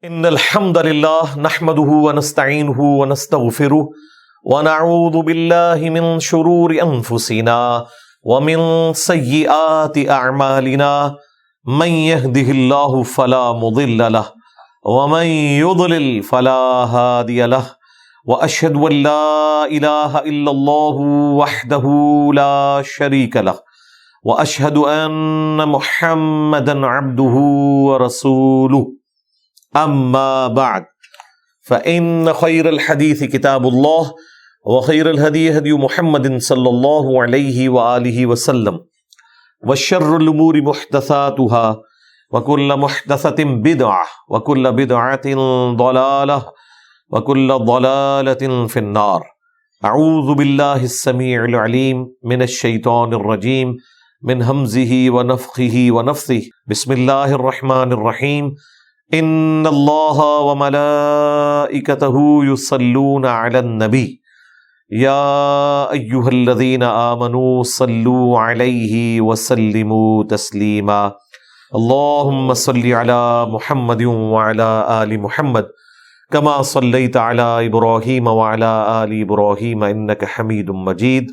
إن الحمد لله نحمده ونستعينه ونستغفره ونعوذ بالله من شرور أنفسنا ومن سيئات أعمالنا من يهده الله فلا مضل له ومن يضلل فلا هادي له وأشهد أن لا إله إلا الله وحده لا شريك له وأشهد أن محمدا عبده ورسوله أما بعد فإن خير الحديث كتاب الله وخير الهدي هدي محمد صلى الله عليه وآله وسلم وشر الأمور محدثاتها وكل محدثة بدعة وكل بدعة ضلالة وكل ضلالة في النار. أعوذ بالله السميع العليم من الشيطان الرجيم من همزه ونفخه ونفثه. بسم الله الرحمن الرحيم. ان اللہ وملائکتہ یصلون علی النبی یا ایہا الذین آمنوا صلوا علیہ وسلموا تسلیما. اللہم صل علی محمد وعلی آل محمد کما صلیت علی ابراہیم وعلی آل ابراہیم انک حمید مجید.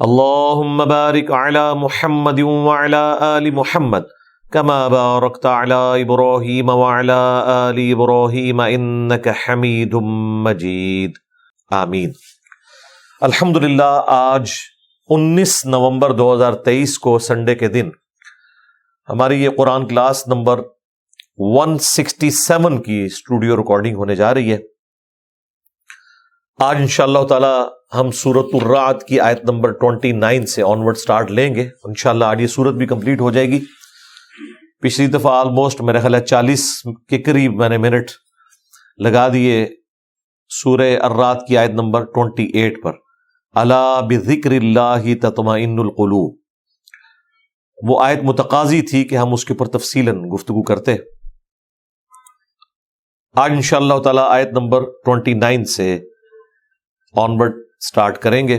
اللہم بارک علی محمد وعلی آل محمد کما بارکت علی ابراہیم وعلی آل ابراہیم انک حمید مجید. آمین. الحمدللہ آج 19 نومبر 2023 کو سنڈے کے دن ہماری یہ قرآن کلاس نمبر 167 کی اسٹوڈیو ریکارڈنگ ہونے جا رہی ہے. آج انشاءاللہ تعالی ہم سورۃ الرعد کی آیت نمبر 29 سے آنورڈ سٹارٹ لیں گے. انشاءاللہ آج یہ سورت بھی کمپلیٹ ہو جائے گی. پچھلی دفعہ آلموسٹ میرے خیال ہے 40 کے قریب میں نے منٹ لگا دیے سورہ الرعد کی آیت نمبر 28 پر. الا بذکر اللہ تطمئن القلوب. وہ آیت متقاضی تھی کہ ہم اس کے اوپر تفصیلاً گفتگو کرتے. آج انشاءاللہ تعالی آیت نمبر 29 سے آنورڈ سٹارٹ کریں گے.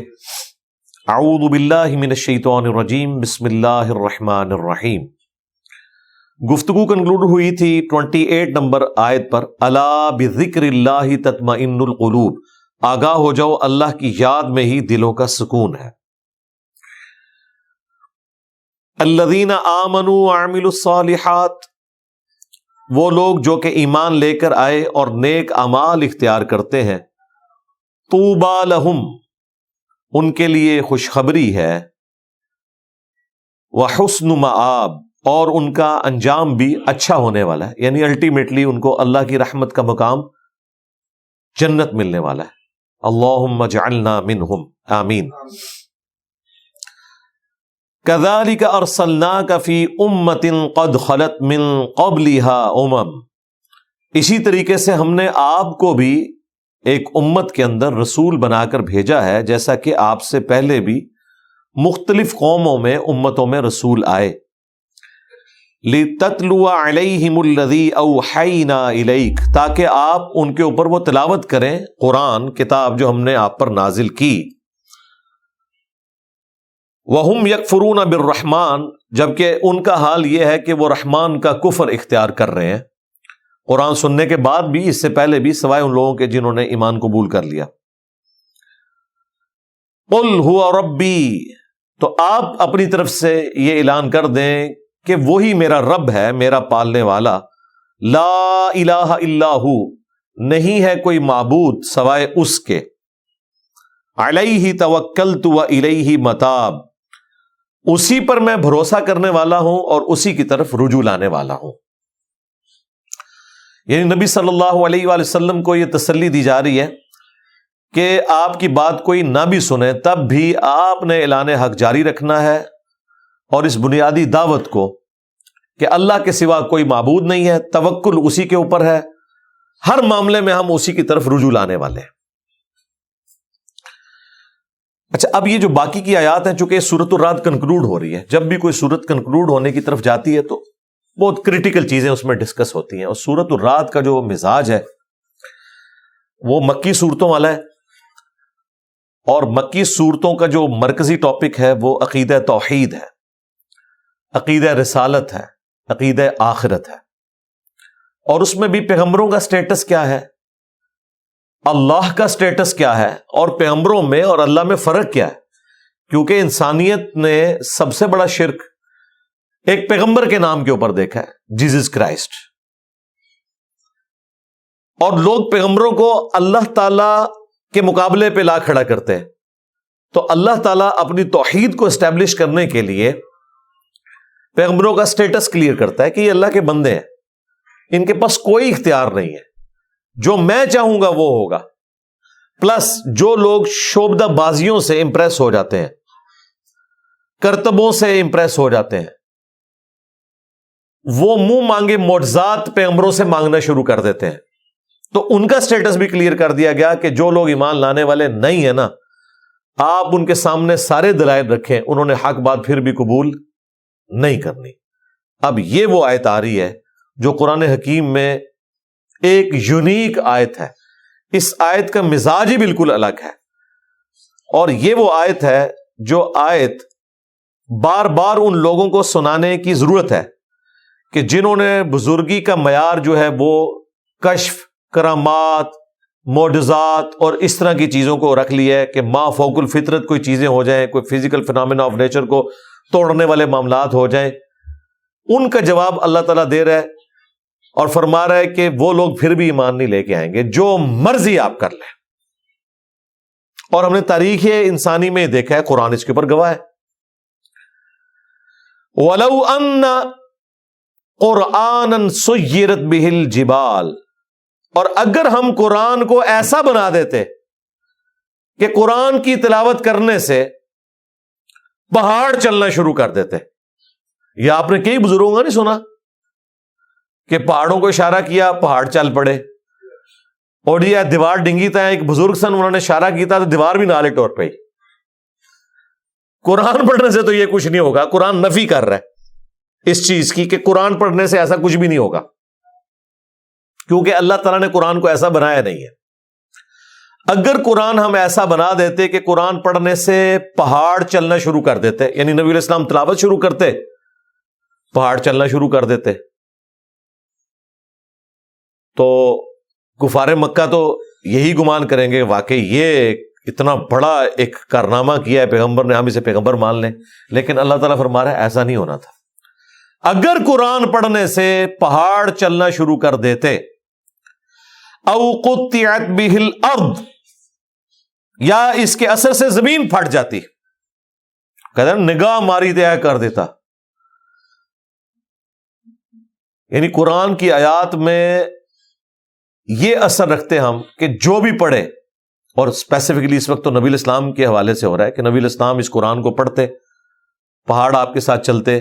اعوذ باللہ من الشیطان الرجیم بسم اللہ الرحمن الرحیم. گفتگو کنکلوڈ ہوئی تھی 28 نمبر آیت پر. الا بذکر اللہ تطمئن القلوب. آگاہ ہو جاؤ اللہ کی یاد میں ہی دلوں کا سکون ہے. الذین آمنوا وعملوا الصالحات. وہ لوگ جو کہ ایمان لے کر آئے اور نیک اعمال اختیار کرتے ہیں. طوبی لہم. ان کے لیے خوشخبری ہے. وحسن مآب. اور ان کا انجام بھی اچھا ہونے والا ہے، یعنی الٹیمیٹلی ان کو اللہ کی رحمت کا مقام جنت ملنے والا ہے. اللہم اجعلنا منہم آمین. کذالک ارسلناک فی امۃ قد خلت من قبلها اسی طریقے سے ہم نے آپ کو بھی ایک امت کے اندر رسول بنا کر بھیجا ہے جیسا کہ آپ سے پہلے بھی مختلف قوموں میں امتوں میں رسول آئے. لِتَتْلُوَ عَلَيْهِمُ الَّذِي أَوْحَيْنَا إِلَيْكَ. تاکہ آپ ان کے اوپر وہ تلاوت کریں قرآن کتاب جو ہم نے آپ پر نازل کی. وَهُمْ يَكْفُرُونَ بِالرَّحْمَنِ. جبکہ ان کا حال یہ ہے کہ وہ رحمان کا کفر اختیار کر رہے ہیں قرآن سننے کے بعد بھی، اس سے پہلے بھی، سوائے ان لوگوں کے جنہوں نے ایمان قبول کر لیا. قُلْ هُوَ رَبِّي. تو آپ اپنی طرف سے یہ اعلان کر دیں کہ وہی میرا رب ہے، میرا پالنے والا. لا الہ الا ہو. نہیں ہے کوئی معبود سوائے اس کے. علیہ توکلت و الیہ متاب. اسی پر میں بھروسہ کرنے والا ہوں اور اسی کی طرف رجوع لانے والا ہوں. یعنی نبی صلی اللہ علیہ وآلہ وسلم کو یہ تسلی دی جا رہی ہے کہ آپ کی بات کوئی نہ بھی سنے تب بھی آپ نے اعلان حق جاری رکھنا ہے اور اس بنیادی دعوت کو کہ اللہ کے سوا کوئی معبود نہیں ہے، توکل اسی کے اوپر ہے، ہر معاملے میں ہم اسی کی طرف رجوع لانے والے ہیں. اچھا، اب یہ جو باقی کی آیات ہیں، چونکہ سورۃ الرعد کنکلوڈ ہو رہی ہے، جب بھی کوئی سورت کنکلوڈ ہونے کی طرف جاتی ہے تو بہت کریٹیکل چیزیں اس میں ڈسکس ہوتی ہیں. اور سورۃ الرعد کا جو مزاج ہے وہ مکی صورتوں والا ہے، اور مکی صورتوں کا جو مرکزی ٹاپک ہے وہ عقیدہ توحید ہے، عقیدہ رسالت ہے، عقیدہ آخرت ہے. اور اس میں بھی پیغمبروں کا سٹیٹس کیا ہے، اللہ کا سٹیٹس کیا ہے، اور پیغمبروں میں اور اللہ میں فرق کیا ہے. کیونکہ انسانیت نے سب سے بڑا شرک ایک پیغمبر کے نام کے اوپر دیکھا ہے، جیزس کرائسٹ. اور لوگ پیغمبروں کو اللہ تعالی کے مقابلے پہ لا کھڑا کرتے ہیں. تو اللہ تعالیٰ اپنی توحید کو اسٹیبلش کرنے کے لیے پیغمبروں کا سٹیٹس کلیئر کرتا ہے کہ یہ اللہ کے بندے ہیں، ان کے پاس کوئی اختیار نہیں ہے، جو میں چاہوں گا وہ ہوگا. پلس جو لوگ شعبدہ بازیوں سے امپریس ہو جاتے ہیں، کرتبوں سے امپریس ہو جاتے ہیں، وہ منہ مانگے معجزات پیغمبروں سے مانگنا شروع کر دیتے ہیں. تو ان کا سٹیٹس بھی کلیئر کر دیا گیا کہ جو لوگ ایمان لانے والے نہیں ہیں نا، آپ ان کے سامنے سارے دلائل رکھیں، انہوں نے حق بات پھر بھی قبول نہیں کرنی. اب یہ وہ آیت آ رہی ہے جو قرآن حکیم میں ایک یونیک آیت ہے. اس آیت کا مزاج ہی بالکل الگ ہے، اور یہ وہ آیت ہے جو آیت بار بار ان لوگوں کو سنانے کی ضرورت ہے کہ جنہوں نے بزرگی کا معیار جو ہے وہ کشف، کرامات، معجزات اور اس طرح کی چیزوں کو رکھ لیا ہے کہ ما فوق الفطرت کوئی چیزیں ہو جائیں، کوئی فزیکل فینومینا آف نیچر کو توڑنے والے معاملات ہو جائیں. ان کا جواب اللہ تعالیٰ دے رہا ہے اور فرما رہا ہے کہ وہ لوگ پھر بھی ایمان نہیں لے کے آئیں گے، جو مرضی آپ کر لیں. اور ہم نے تاریخ انسانی میں دیکھا ہے، قرآن اس کے اوپر گواہ ہے. وَلَوْ أَنَّ قُرْآنًا سُيِّرَتْ بِهِ الْجِبَالُ، اور اگر ہم قرآن کو ایسا بنا دیتے کہ قرآن کی تلاوت کرنے سے پہاڑ چلنا شروع کر دیتے. یہ آپ نے کئی بزرگوں کا نہیں سنا کہ پہاڑوں کو اشارہ کیا، پہاڑ چل پڑے. اور یہ دیوار ڈنگی تھا، ایک بزرگ سن انہوں نے اشارہ کیا تو دیوار بھی نالے ٹور پہ. قرآن پڑھنے سے تو یہ کچھ نہیں ہوگا. قرآن نفی کر رہا ہے اس چیز کی کہ قرآن پڑھنے سے ایسا کچھ بھی نہیں ہوگا، کیونکہ اللہ تعالیٰ نے قرآن کو ایسا بنایا نہیں ہے. اگر قرآن ہم ایسا بنا دیتے کہ قرآن پڑھنے سے پہاڑ چلنا شروع کر دیتے، یعنی نبی علیہ السلام تلاوت شروع کرتے، پہاڑ چلنا شروع کر دیتے، تو کفار مکہ تو یہی گمان کریں گے واقعی یہ اتنا بڑا ایک کارنامہ کیا ہے پیغمبر نے، ہم اسے پیغمبر مان لیں. لیکن اللہ تعالیٰ فرما رہا ہے ایسا نہیں ہونا تھا. اگر قرآن پڑھنے سے پہاڑ چلنا شروع کر دیتے، او قطعت بہ الارض، یا اس کے اثر سے زمین پھٹ جاتی، کہتے ہیں نگاہ ماری دیا کر دیتا. یعنی قرآن کی آیات میں یہ اثر رکھتے ہم کہ جو بھی پڑھے، اور اسپیسیفکلی اس وقت تو نبی الاسلام کے حوالے سے ہو رہا ہے کہ نبی الاسلام اس قرآن کو پڑھتے، پہاڑ آپ کے ساتھ چلتے،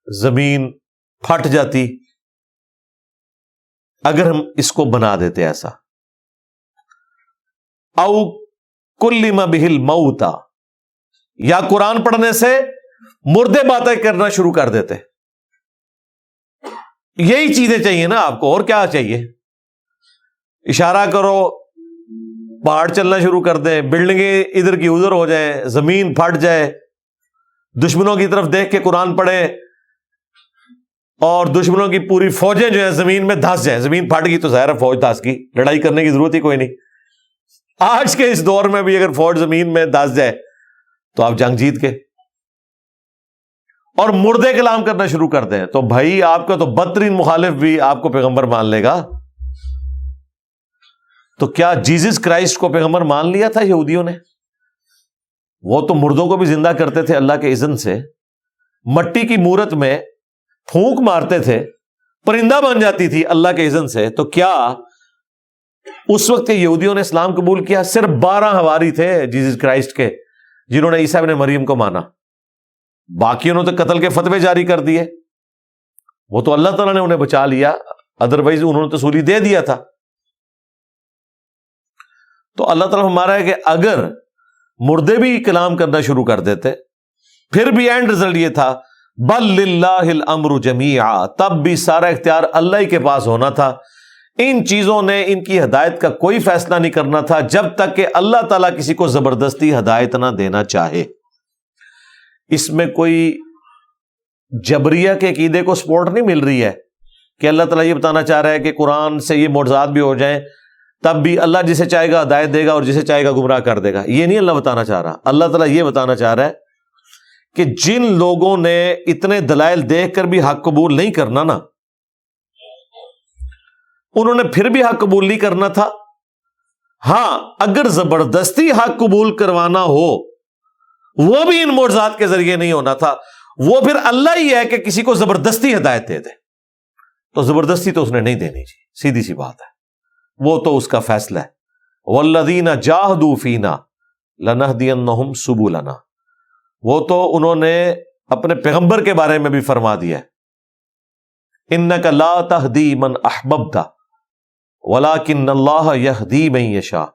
زمین پھٹ جاتی. اگر ہم اس کو بنا دیتے ایسا، او کلم بہ الموتى، یا قرآن پڑھنے سے مردے باتیں کرنا شروع کر دیتے. یہی چیزیں چاہیے نا آپ کو، اور کیا چاہیے؟ اشارہ کرو پہاڑ چلنا شروع کر دیں، بلڈنگیں ادھر کی ادھر ہو جائیں، زمین پھٹ جائے، دشمنوں کی طرف دیکھ کے قرآن پڑھیں اور دشمنوں کی پوری فوجیں جو ہے زمین میں دھس جائیں. زمین پھٹ گئی تو ظاہر ہے فوج دھس گئی، لڑائی کرنے کی ضرورت ہی کوئی نہیں. آج کے اس دور میں بھی اگر فوج زمین میں دھس جائے تو آپ جنگ جیت کے. اور مردے کلام کرنا شروع کر دیں تو بھائی آپ کا تو بدترین مخالف بھی آپ کو پیغمبر مان لے گا. تو کیا جیزس کرائسٹ کو پیغمبر مان لیا تھا یہودیوں نے؟ وہ تو مردوں کو بھی زندہ کرتے تھے اللہ کے اذن سے، مٹی کی مورت میں پھونک مارتے تھے، پرندہ بن جاتی تھی اللہ کے اذن سے. تو کیا اس وقت کے یہودیوں نے اسلام قبول کیا؟ صرف 12 حواری تھے جیزس کرائسٹ کے جنہوں نے عیسیٰ ابن مریم کو مانا، باقیوں نے تو قتل کے فتوے جاری کر دیے. وہ تو اللہ تعالیٰ نے انہیں بچا لیا، ادروائز انہوں نے تو سولی دے دیا تھا. تو اللہ تعالیٰ ہمارا ہے کہ اگر مردے بھی کلام کرنا شروع کر دیتے، پھر بھی اینڈ رزلٹ یہ تھا بل للہ الامر جمیعا، تب بھی سارا اختیار اللہ ہی کے پاس ہونا تھا. ان چیزوں نے ان کی ہدایت کا کوئی فیصلہ نہیں کرنا تھا جب تک کہ اللہ تعالیٰ کسی کو زبردستی ہدایت نہ دینا چاہے. اس میں کوئی جبریہ کے عقیدے کو سپورٹ نہیں مل رہی ہے کہ اللہ تعالیٰ یہ بتانا چاہ رہا ہے کہ قرآن سے یہ معجزات بھی ہو جائیں تب بھی اللہ جسے چاہے گا ہدایت دے گا اور جسے چاہے گا گمراہ کر دے گا. یہ نہیں اللہ بتانا چاہ رہا. اللہ تعالیٰ یہ بتانا چاہ رہا ہے کہ جن لوگوں نے اتنے دلائل دیکھ کر بھی حق قبول نہیں کرنا نا، انہوں نے پھر بھی حق قبول نہیں کرنا تھا. ہاں اگر زبردستی حق قبول کروانا ہو وہ بھی ان معجزات کے ذریعے نہیں ہونا تھا. وہ پھر اللہ ہی ہے کہ کسی کو زبردستی ہدایت دے دے، تو زبردستی تو اس نے نہیں دینی چاہیے. سیدھی سی بات ہے، وہ تو اس کا فیصلہ ہے. والذین جاہدوا فینا لنہدینہم سبلنا، وہ تو انہوں نے اپنے پیغمبر کے بارے میں بھی فرما دیا ہے، انک لا تہدی من احببت ولکن اللہ یہدی من یشاء.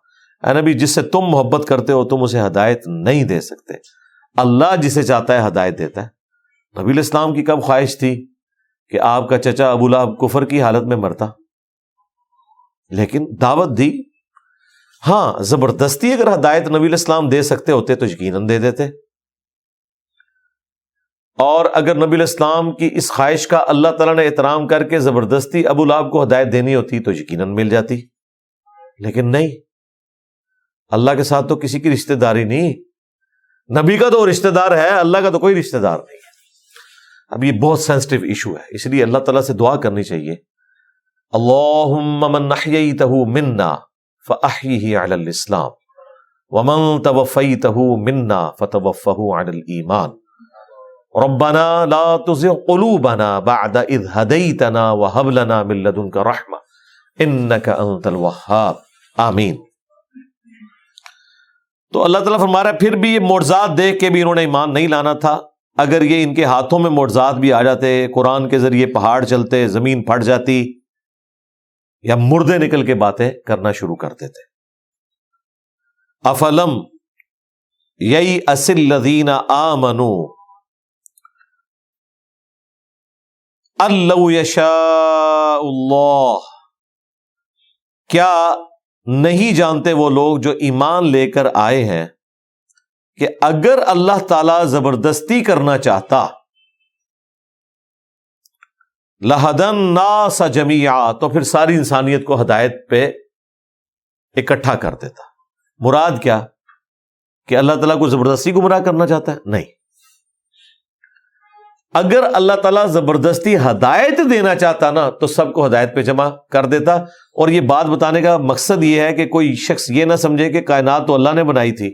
اے نبی، جس سے تم محبت کرتے ہو تم اسے ہدایت نہیں دے سکتے، اللہ جسے چاہتا ہے ہدایت دیتا ہے. نبی علیہ السلام کی کب خواہش تھی کہ آپ کا چچا ابو لہب کفر کی حالت میں مرتا، لیکن دعوت دی. ہاں زبردستی اگر ہدایت نبی علیہ السلام دے سکتے ہوتے تو یقیناً دے دیتے، اور اگر نبی علیہ السلام کی اس خواہش کا اللہ تعالیٰ نے احترام کر کے زبردستی ابو لہب کو ہدایت دینی ہوتی تو یقیناً مل جاتی. لیکن نہیں، اللہ کے ساتھ تو کسی کی رشتہ داری نہیں. نبی کا تو رشتہ دار ہے، اللہ کا تو کوئی رشتہ دار نہیں ہے. اب یہ بہت سینسٹیو ایشو ہے، اس لیے اللہ تعالیٰ سے دعا کرنی چاہیے، اللہم من احییتہ منا فاحیہ علی الاسلام ومن توفیتہ منا فتوفہ علی الایمان ربنا لا تزغ قلوبنا بعد اذ ہدیتنا وہب لنا من لدنک رحمہ انک انت الوہاب آمین. تو اللہ تعالیٰ فرما رہا ہے پھر بھی یہ معجزات دیکھ کے بھی انہوں نے ایمان نہیں لانا تھا. اگر یہ ان کے ہاتھوں میں معجزات بھی آ جاتے، قرآن کے ذریعے پہاڑ چلتے، زمین پھٹ جاتی، یا مردے نکل کے باتیں کرنا شروع کر دیتے. افلم یئس الذین آمنوا ان لو یشاء اللہ، کیا نہیں جانتے وہ لوگ جو ایمان لے کر آئے ہیں کہ اگر اللہ تعالی زبردستی کرنا چاہتا لَهَدَى النَّاسَ جَمِيعًا، تو پھر ساری انسانیت کو ہدایت پہ اکٹھا کر دیتا. مراد کیا کہ اللہ تعالیٰ کو زبردستی گمراہ کرنا چاہتا ہے؟ نہیں. اگر اللہ تعالیٰ زبردستی ہدایت دینا چاہتا نا تو سب کو ہدایت پہ جمع کر دیتا. اور یہ بات بتانے کا مقصد یہ ہے کہ کوئی شخص یہ نہ سمجھے کہ کائنات تو اللہ نے بنائی تھی،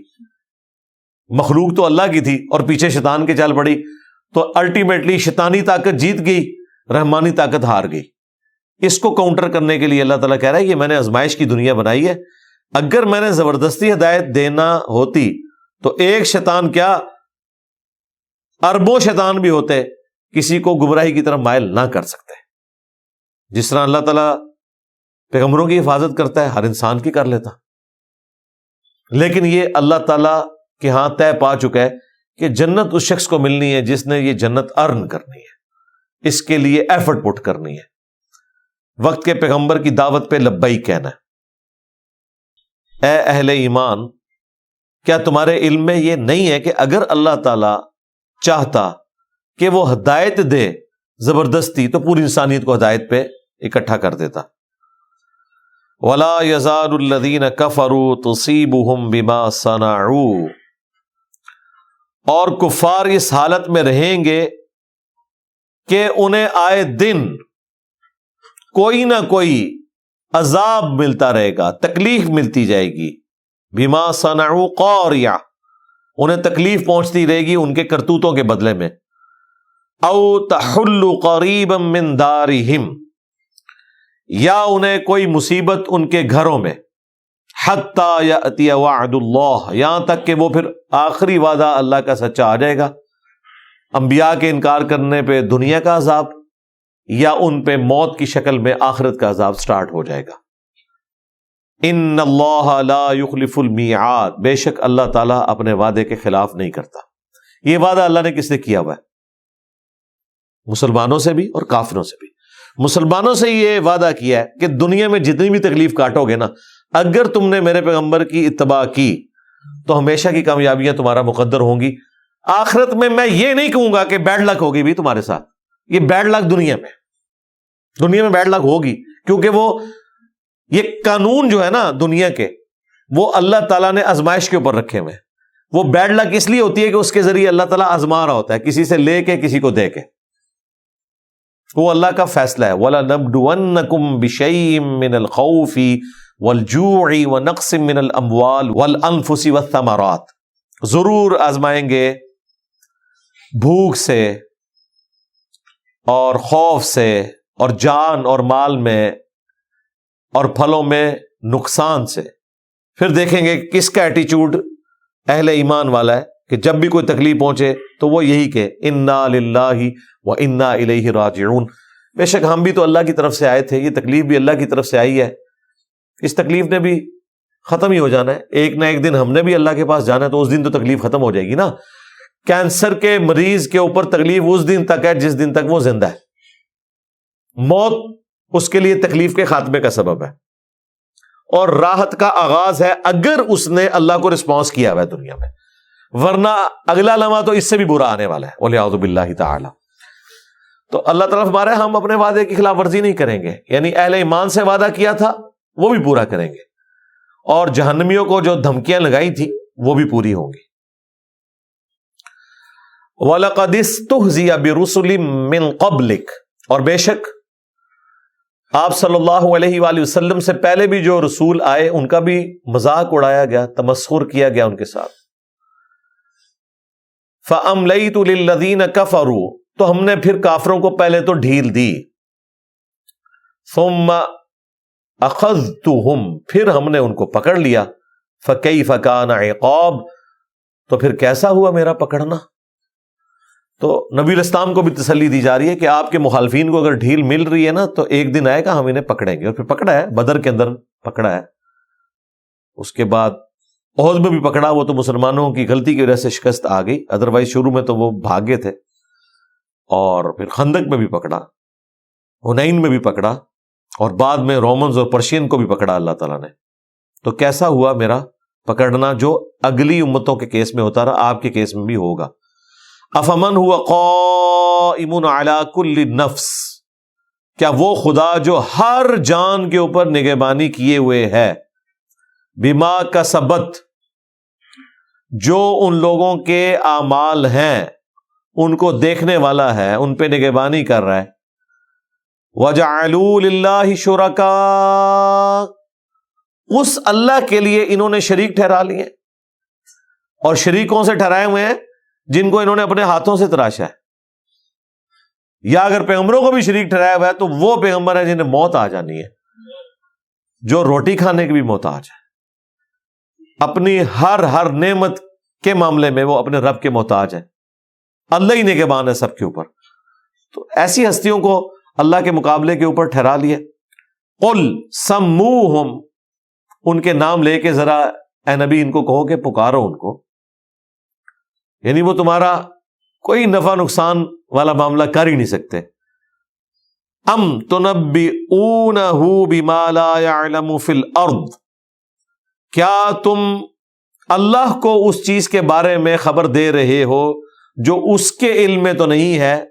مخلوق تو اللہ کی تھی اور پیچھے شیطان کے چل پڑی، تو الٹیمیٹلی شیطانی طاقت جیت گئی، رحمانی طاقت ہار گئی. اس کو کاؤنٹر کرنے کے لیے اللہ تعالیٰ کہہ رہا ہے یہ میں نے آزمائش کی دنیا بنائی ہے، اگر میں نے زبردستی ہدایت دینا ہوتی تو ایک شیطان کیا اربوں شیطان بھی ہوتے کسی کو گمراہی کی طرف مائل نہ کر سکتے. جس طرح اللہ تعالیٰ پیغمبروں کی حفاظت کرتا ہے ہر انسان کی کر لیتا. لیکن یہ اللہ تعالیٰ کہ ہاں طے پا چکا ہے کہ جنت اس شخص کو ملنی ہے جس نے یہ جنت ارن کرنی ہے، اس کے لیے ایفرٹ پٹ کرنی ہے، وقت کے پیغمبر کی دعوت پہ لبیک کہنا ہے. اے اہل ایمان، کیا تمہارے علم میں یہ نہیں ہے کہ اگر اللہ تعالی چاہتا کہ وہ ہدایت دے زبردستی تو پوری انسانیت کو ہدایت پہ اکٹھا کر دیتا. وَلَا يَزَالُ الَّذِينَ كَفَرُوا تُصِيبُهُمْ بِمَا صَنَعُوا، اور کفار اس حالت میں رہیں گے کہ انہیں آئے دن کوئی نہ کوئی عذاب ملتا رہے گا، تکلیف ملتی جائے گی. بما صنعوا قاریہ، انہیں تکلیف پہنچتی رہے گی ان کے کرتوتوں کے بدلے میں. او تحل قریبا من دارہم، یا انہیں کوئی مصیبت ان کے گھروں میں. حتی یأتی وعد اللہ، یہاں تک کہ وہ پھر آخری وعدہ اللہ کا سچا آ جائے گا. انبیاء کے انکار کرنے پہ دنیا کا عذاب، یا ان پہ موت کی شکل میں آخرت کا عذاب سٹارٹ ہو جائے گا. ان اللہ لا یخلف المیعاد، بے شک اللہ تعالیٰ اپنے وعدے کے خلاف نہیں کرتا. یہ وعدہ اللہ نے کس سے کیا ہوا ہے؟ مسلمانوں سے بھی اور کافروں سے بھی. مسلمانوں سے یہ وعدہ کیا ہے کہ دنیا میں جتنی بھی تکلیف کاٹو گے نا، اگر تم نے میرے پیغمبر کی اتباع کی تو ہمیشہ کی کامیابیاں تمہارا مقدر ہوں گی. آخرت میں میں یہ نہیں کہوں گا کہ بیڈ لک ہوگی بھی تمہارے ساتھ، یہ بیڈ لک دنیا میں. دنیا میں بیڈ لک ہوگی، کیونکہ وہ یہ قانون جو ہے نا دنیا کے، وہ اللہ تعالیٰ نے آزمائش کے اوپر رکھے ہوئے ہیں۔ وہ بیڈ لک اس لیے ہوتی ہے کہ اس کے ذریعے اللہ تعالیٰ آزما رہا ہوتا ہے، کسی سے لے کے کسی کو دے کے، وہ اللہ کا فیصلہ ہے۔ وَلَنَبْلُوَنَّكُمْ بِشَيْءٍ مِّنَ الْخَوْفِ وَالْجُوعِ وَنَقْصٍ مِّنَ الْأَمْوَالِ وَالْأَنفُسِ وَالثَّمَرَاتِ، ضرور آزمائیں گے بھوک سے اور خوف سے اور جان اور مال میں اور پھلوں میں نقصان سے۔ پھر دیکھیں گے کس کا ایٹیچیوڈ اہل ایمان والا ہے، کہ جب بھی کوئی تکلیف پہنچے تو وہ یہی کہ انا للہ و انا الیہ راجعون، بے شک ہم بھی تو اللہ کی طرف سے آئے تھے، یہ تکلیف بھی اللہ کی طرف سے آئی ہے، اس تکلیف نے بھی ختم ہی ہو جانا ہے، ایک نہ ایک دن ہم نے بھی اللہ کے پاس جانا ہے، تو اس دن تو تکلیف ختم ہو جائے گی نا۔ کینسر کے مریض کے اوپر تکلیف اس دن تک ہے جس دن تک وہ زندہ ہے، موت اس کے لیے تکلیف کے خاتمے کا سبب ہے، اور راحت کا آغاز ہے اگر اس نے اللہ کو رسپانس کیا ہوا ہے دنیا میں، ورنہ اگلا لمحہ تو اس سے بھی برا آنے والا ہے، وَلِعَوْذُ بِاللَّهِ تعالی۔ تو اللہ تعالیٰ ہمارے ہم اپنے وعدے کی خلاف ورزی نہیں کریں گے، یعنی اہل ایمان سے وعدہ کیا تھا وہ بھی پورا کریں گے، اور جہنمیوں کو جو دھمکیاں لگائی تھی وہ بھی پوری ہوں گی۔ وَلَقَدِ اسْتُهْزِئَ بِرُسُلٍ مِّن قَبْلِكَ، اور بے شک آپ صلی اللہ علیہ وآلہ وسلم سے پہلے بھی جو رسول آئے ان کا بھی مذاق اڑایا گیا، تمسخر کیا گیا ان کے ساتھ۔ فَأَمْلَيْتُ لِلَّذِينَ كَفَرُوا، تو ہم نے پھر کافروں کو پہلے تو ڈھیل دی، ثُمَّ أَخَذْتُهُمْ، پھر ہم نے ان کو پکڑ لیا، فَكَيْفَ كَانَ عِقَابِ، تو پھر کیسا ہوا میرا پکڑنا۔ تو نبی الاسلام کو بھی تسلی دی جا رہی ہے کہ آپ کے مخالفین کو اگر ڈھیل مل رہی ہے نا تو ایک دن آئے گا ہم انہیں پکڑیں گے، اور پھر پکڑا ہے، بدر کے اندر پکڑا ہے، اس کے بعد احد میں بھی پکڑا، وہ تو مسلمانوں کی غلطی کی وجہ سے شکست آ گئی، ادروائز شروع میں تو وہ بھاگے تھے، اور پھر خندق میں بھی پکڑا، حنین میں بھی پکڑا، اور بعد میں رومنز اور پرشین کو بھی پکڑا اللہ تعالیٰ نے۔ تو کیسا ہوا میرا پکڑنا جو اگلی امتوں کے کیس میں ہوتا رہا، آپ کے کیس میں بھی ہوگا۔ افمن ہوا قائم علی کل نفس، کیا وہ خدا جو ہر جان کے اوپر نگہبانی کیے ہوئے ہے، بما کسبت، جو ان لوگوں کے اعمال ہیں ان کو دیکھنے والا ہے، ان پہ نگہبانی کر رہا ہے، وجعلوا للہ شرکاء، اس اللہ کے لیے انہوں نے شریک ٹھہرا لیے، اور شریکوں سے ٹھہرائے ہوئے ہیں جن کو انہوں نے اپنے ہاتھوں سے تراشا ہے، یا اگر پیغمبروں کو بھی شریک ٹھہرایا ہوا ہے تو وہ پیغمبر ہیں جنہیں موت آ جانی ہے، جو روٹی کھانے کی بھی محتاج ہے، اپنی ہر نعمت کے معاملے میں وہ اپنے رب کے محتاج ہے، اللہ ہی نگہبان ہے سب کے اوپر۔ تو ایسی ہستیوں کو اللہ کے مقابلے کے اوپر ٹھہرا لیے۔ قل سموہم، ان کے نام لے کے ذرا اے نبی ان کو کہو کہ پکارو ان کو، یعنی وہ تمہارا کوئی نفع نقصان والا معاملہ کر ہی نہیں سکتے۔ ام تنبئونہ بما لا يعلم فی الارض، کیا تم اللہ کو اس چیز کے بارے میں خبر دے رہے ہو جو اس کے علم میں تو نہیں ہے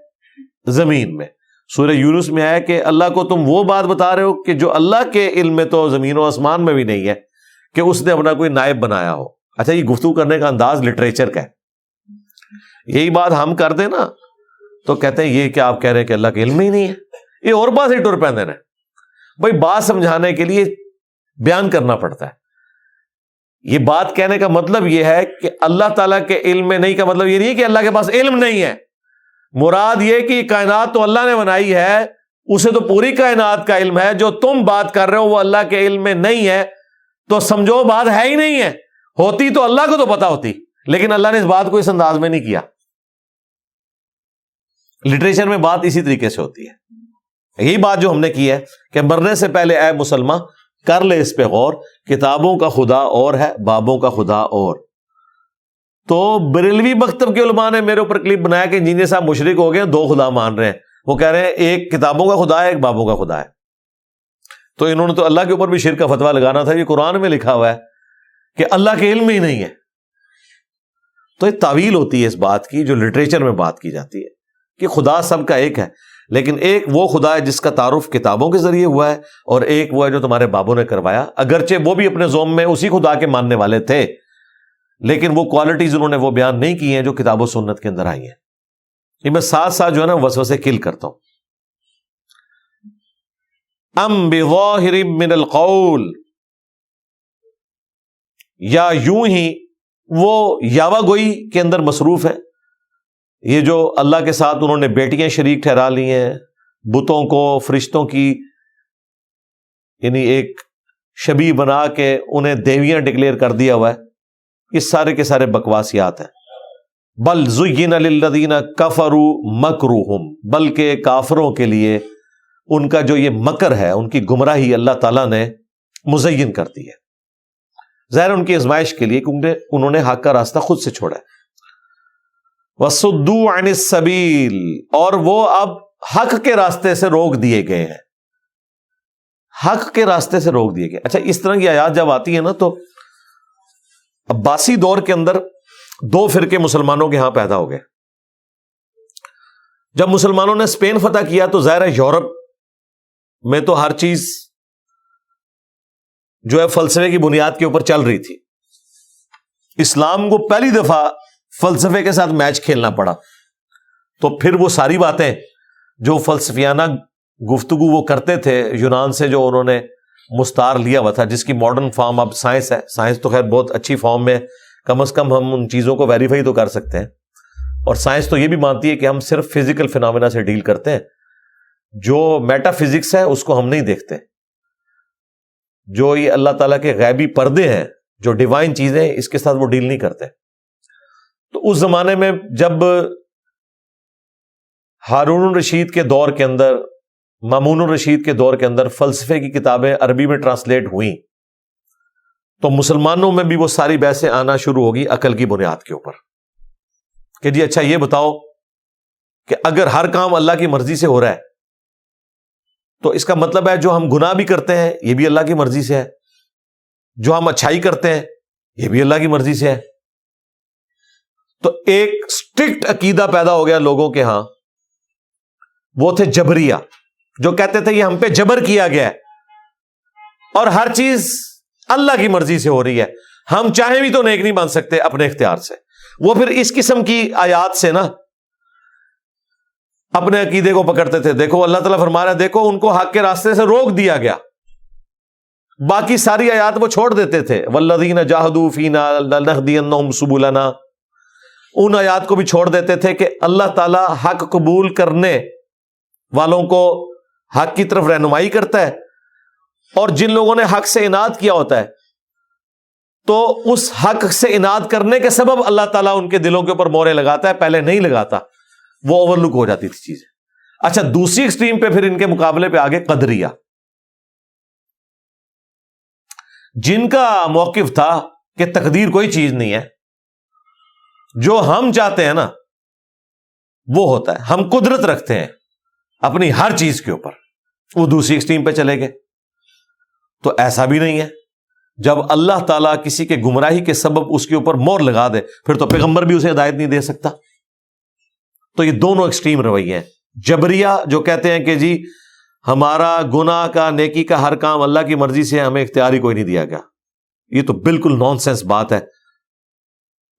زمین میں۔ سورہ یونس میں آیا کہ اللہ کو تم وہ بات بتا رہے ہو کہ جو اللہ کے علم میں تو زمین و آسمان میں بھی نہیں ہے، کہ اس نے اپنا کوئی نائب بنایا ہو۔ اچھا، یہ گفتگو کرنے کا انداز لٹریچر کا ہے، یہی بات ہم کر دیں نا تو کہتے ہیں یہ کیا آپ کہہ رہے ہیں کہ اللہ کے علم ہی نہیں ہے، یہ اور بات ہی ٹر پیندے ہیں۔ بھائی بات سمجھانے کے لیے بیان کرنا پڑتا ہے۔ یہ بات کہنے کا مطلب یہ ہے کہ اللہ تعالیٰ کے علم میں نہیں کا مطلب یہ نہیں کہ اللہ کے پاس علم نہیں ہے، مراد یہ کہ کائنات تو اللہ نے بنائی ہے، اسے تو پوری کائنات کا علم ہے، جو تم بات کر رہے ہو وہ اللہ کے علم میں نہیں ہے، تو سمجھو بات ہے ہی نہیں ہے، ہوتی تو اللہ کو تو پتا ہوتی، لیکن اللہ نے اس بات کو اس انداز میں نہیں کیا۔ لٹریچر میں بات اسی طریقے سے ہوتی ہے۔ یہی بات جو ہم نے کی ہے کہ مرنے سے پہلے اے مسلمان کر لے اس پہ غور، کتابوں کا خدا اور ہے، بابوں کا خدا اور۔ تو بریلوی مکتب کے علماء نے میرے اوپر کلپ بنایا کہ انجینئر صاحب مشرک ہو گئے، دو خدا مان رہے ہیں، وہ کہہ رہے ہیں ایک کتابوں کا خدا ہے، ایک بابوں کا خدا ہے۔ تو انہوں نے تو اللہ کے اوپر بھی شرک کا فتویٰ لگانا تھا، یہ قرآن میں لکھا ہوا ہے کہ اللہ کے علم ہی نہیں ہے۔ تو یہ تعویل ہوتی ہے اس بات کی جو لٹریچر میں بات کی جاتی ہے کہ خدا سب کا ایک ہے، لیکن ایک وہ خدا ہے جس کا تعارف کتابوں کے ذریعے ہوا ہے، اور ایک وہ ہے جو تمہارے بابوں نے کروایا، اگرچہ وہ بھی اپنے زوم میں اسی خدا کے ماننے والے تھے، لیکن وہ کوالٹیز انہوں نے وہ بیان نہیں کی ہیں جو کتاب و سنت کے اندر آئی ہیں۔ یہ میں ساتھ ساتھ جو ہے نا وسوسے کل کرتا ہوں۔ ام بظاہر من القول، یا یوں ہی وہ یاوہ گوئی کے اندر مصروف ہے، یہ جو اللہ کے ساتھ انہوں نے بیٹیاں شریک ٹھہرا لی ہیں، بتوں کو فرشتوں کی یعنی ایک شبیہ بنا کے انہیں دیویاں ڈکلیئر کر دیا ہوا ہے، یہ سارے کے سارے بکواسیات ہیں۔ بل زین للذین کفروا مکرہم، بلکہ کافروں کے لیے ان کا جو یہ مکر ہے، ان کی گمراہی اللہ تعالیٰ نے مزین کر دی ہے، ظاہر ان کی آزمائش کے لیے، کیونکہ انہوں نے حق کا راستہ خود سے چھوڑا ہے۔ وَصُدُّوا عَنِ السَّبِيلِ، اور وہ اب حق کے راستے سے روک دیے گئے ہیں، حق کے راستے سے روک دیے گئے۔ اچھا، اس طرح کی آیات جب آتی ہے نا تو عباسی دور کے اندر دو فرقے مسلمانوں کے ہاں پیدا ہو گئے۔ جب مسلمانوں نے اسپین فتح کیا تو ظاہر ہے یورپ میں تو ہر چیز جو ہے فلسفے کی بنیاد کے اوپر چل رہی تھی، اسلام کو پہلی دفعہ فلسفے کے ساتھ میچ کھیلنا پڑا، تو پھر وہ ساری باتیں جو فلسفیانہ گفتگو وہ کرتے تھے یونان سے، جو انہوں نے مستعار لیا ہوا تھا، جس کی ماڈرن فارم اب سائنس ہے، سائنس تو خیر بہت اچھی فارم میں، کم از کم ہم ان چیزوں کو ویریفائی تو کر سکتے ہیں، اور سائنس تو یہ بھی مانتی ہے کہ ہم صرف فزیکل فینومینا سے ڈیل کرتے ہیں، جو میٹا فزکس ہے اس کو ہم نہیں دیکھتے، جو یہ اللہ تعالیٰ کے غیبی پردے ہیں، جو ڈیوائن چیزیں ہیں، اس کے ساتھ وہ ڈیل نہیں کرتے۔ تو اس زمانے میں جب ہارون الرشید کے دور کے اندر، مامون الرشید کے دور کے اندر فلسفے کی کتابیں عربی میں ٹرانسلیٹ ہوئیں، تو مسلمانوں میں بھی وہ ساری بحثیں آنا شروع ہوگی عقل کی بنیاد کے اوپر، کہ جی اچھا یہ بتاؤ کہ اگر ہر کام اللہ کی مرضی سے ہو رہا ہے تو اس کا مطلب ہے جو ہم گناہ بھی کرتے ہیں یہ بھی اللہ کی مرضی سے ہے، جو ہم اچھائی کرتے ہیں یہ بھی اللہ کی مرضی سے ہے۔ تو ایک اسٹرکٹ عقیدہ پیدا ہو گیا لوگوں کے ہاں، وہ تھے جبریہ، جو کہتے تھے یہ ہم پہ جبر کیا گیا ہے اور ہر چیز اللہ کی مرضی سے ہو رہی ہے، ہم چاہیں بھی تو نیک نہیں بن سکتے اپنے اختیار سے۔ وہ پھر اس قسم کی آیات سے نا اپنے عقیدے کو پکڑتے تھے۔ دیکھو اللہ تعالیٰ فرما رہا ہے، دیکھو ان کو حق کے راستے سے روک دیا گیا، باقی ساری آیات وہ چھوڑ دیتے تھے، والذین جاہدوا فینا لنہدینہم سبلنا، ان آیات کو بھی چھوڑ دیتے تھے کہ اللہ تعالیٰ حق قبول کرنے والوں کو حق کی طرف رہنمائی کرتا ہے، اور جن لوگوں نے حق سے اناد کیا ہوتا ہے تو اس حق سے اناد کرنے کے سبب اللہ تعالیٰ ان کے دلوں کے اوپر مورے لگاتا ہے، پہلے نہیں لگاتا، وہ اوور لک ہو جاتی تھی چیزیں۔ اچھا، دوسری ایکسٹریم پہ پھر ان کے مقابلے پہ آگے قدریہ، جن کا موقف تھا کہ تقدیر کوئی چیز نہیں ہے، جو ہم چاہتے ہیں نا وہ ہوتا ہے، ہم قدرت رکھتے ہیں اپنی ہر چیز کے اوپر، وہ دوسری ایکسٹریم پہ چلے گئے۔ تو ایسا بھی نہیں ہے، جب اللہ تعالیٰ کسی کے گمراہی کے سبب اس کے اوپر مور لگا دے پھر تو پیغمبر بھی اسے ہدایت نہیں دے سکتا۔ تو یہ دونوں ایکسٹریم رویے ہیں، جبریہ جو کہتے ہیں کہ جی ہمارا گناہ کا نیکی کا ہر کام اللہ کی مرضی سے، ہمیں اختیار ہی کوئی نہیں دیا گیا، یہ تو بالکل نان سینس بات ہے،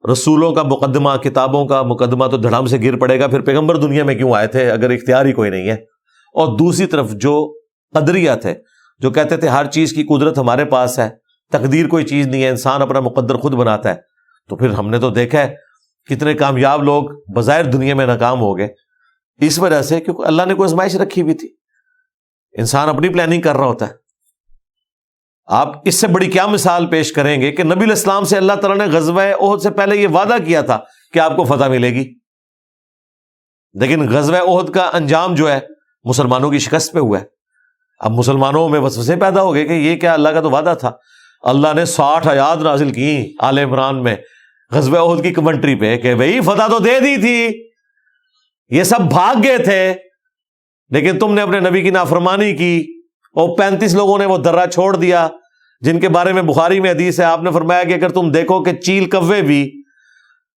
رسولوں کا مقدمہ، کتابوں کا مقدمہ تو دھڑام سے گر پڑے گا، پھر پیغمبر دنیا میں کیوں آئے تھے اگر اختیار ہی کوئی نہیں ہے۔ اور دوسری طرف جو قدریہ تھے، جو کہتے تھے ہر چیز کی قدرت ہمارے پاس ہے، تقدیر کوئی چیز نہیں ہے، انسان اپنا مقدر خود بناتا ہے، تو پھر ہم نے تو دیکھا ہے کتنے کامیاب لوگ بظاہر دنیا میں ناکام ہو گئے، اس وجہ سے کیونکہ اللہ نے کوئی آزمائش رکھی ہوئی تھی، انسان اپنی پلاننگ کر رہا ہوتا ہے۔ آپ اس سے بڑی کیا مثال پیش کریں گے کہ نبی علیہ السلام سے اللہ تعالیٰ نے غزوہ احد سے پہلے یہ وعدہ کیا تھا کہ آپ کو فتح ملے گی، لیکن غزوہ احد کا انجام جو ہے مسلمانوں کی شکست پہ ہوا ہے۔ اب مسلمانوں میں وسوسے پیدا ہو گئے کہ یہ کیا، اللہ کا تو وعدہ تھا۔ اللہ نے 60 آیات نازل کی آل عمران میں غزوہ احد کی کمنٹری پہ کہ بھئی فتح تو دے دی تھی، یہ سب بھاگ گئے تھے، لیکن تم نے اپنے نبی کی نافرمانی کی، اور 35 لوگوں نے وہ درہ چھوڑ دیا جن کے بارے میں بخاری میں حدیث ہے، آپ نے فرمایا کہ اگر تم دیکھو کہ چیل کوے بھی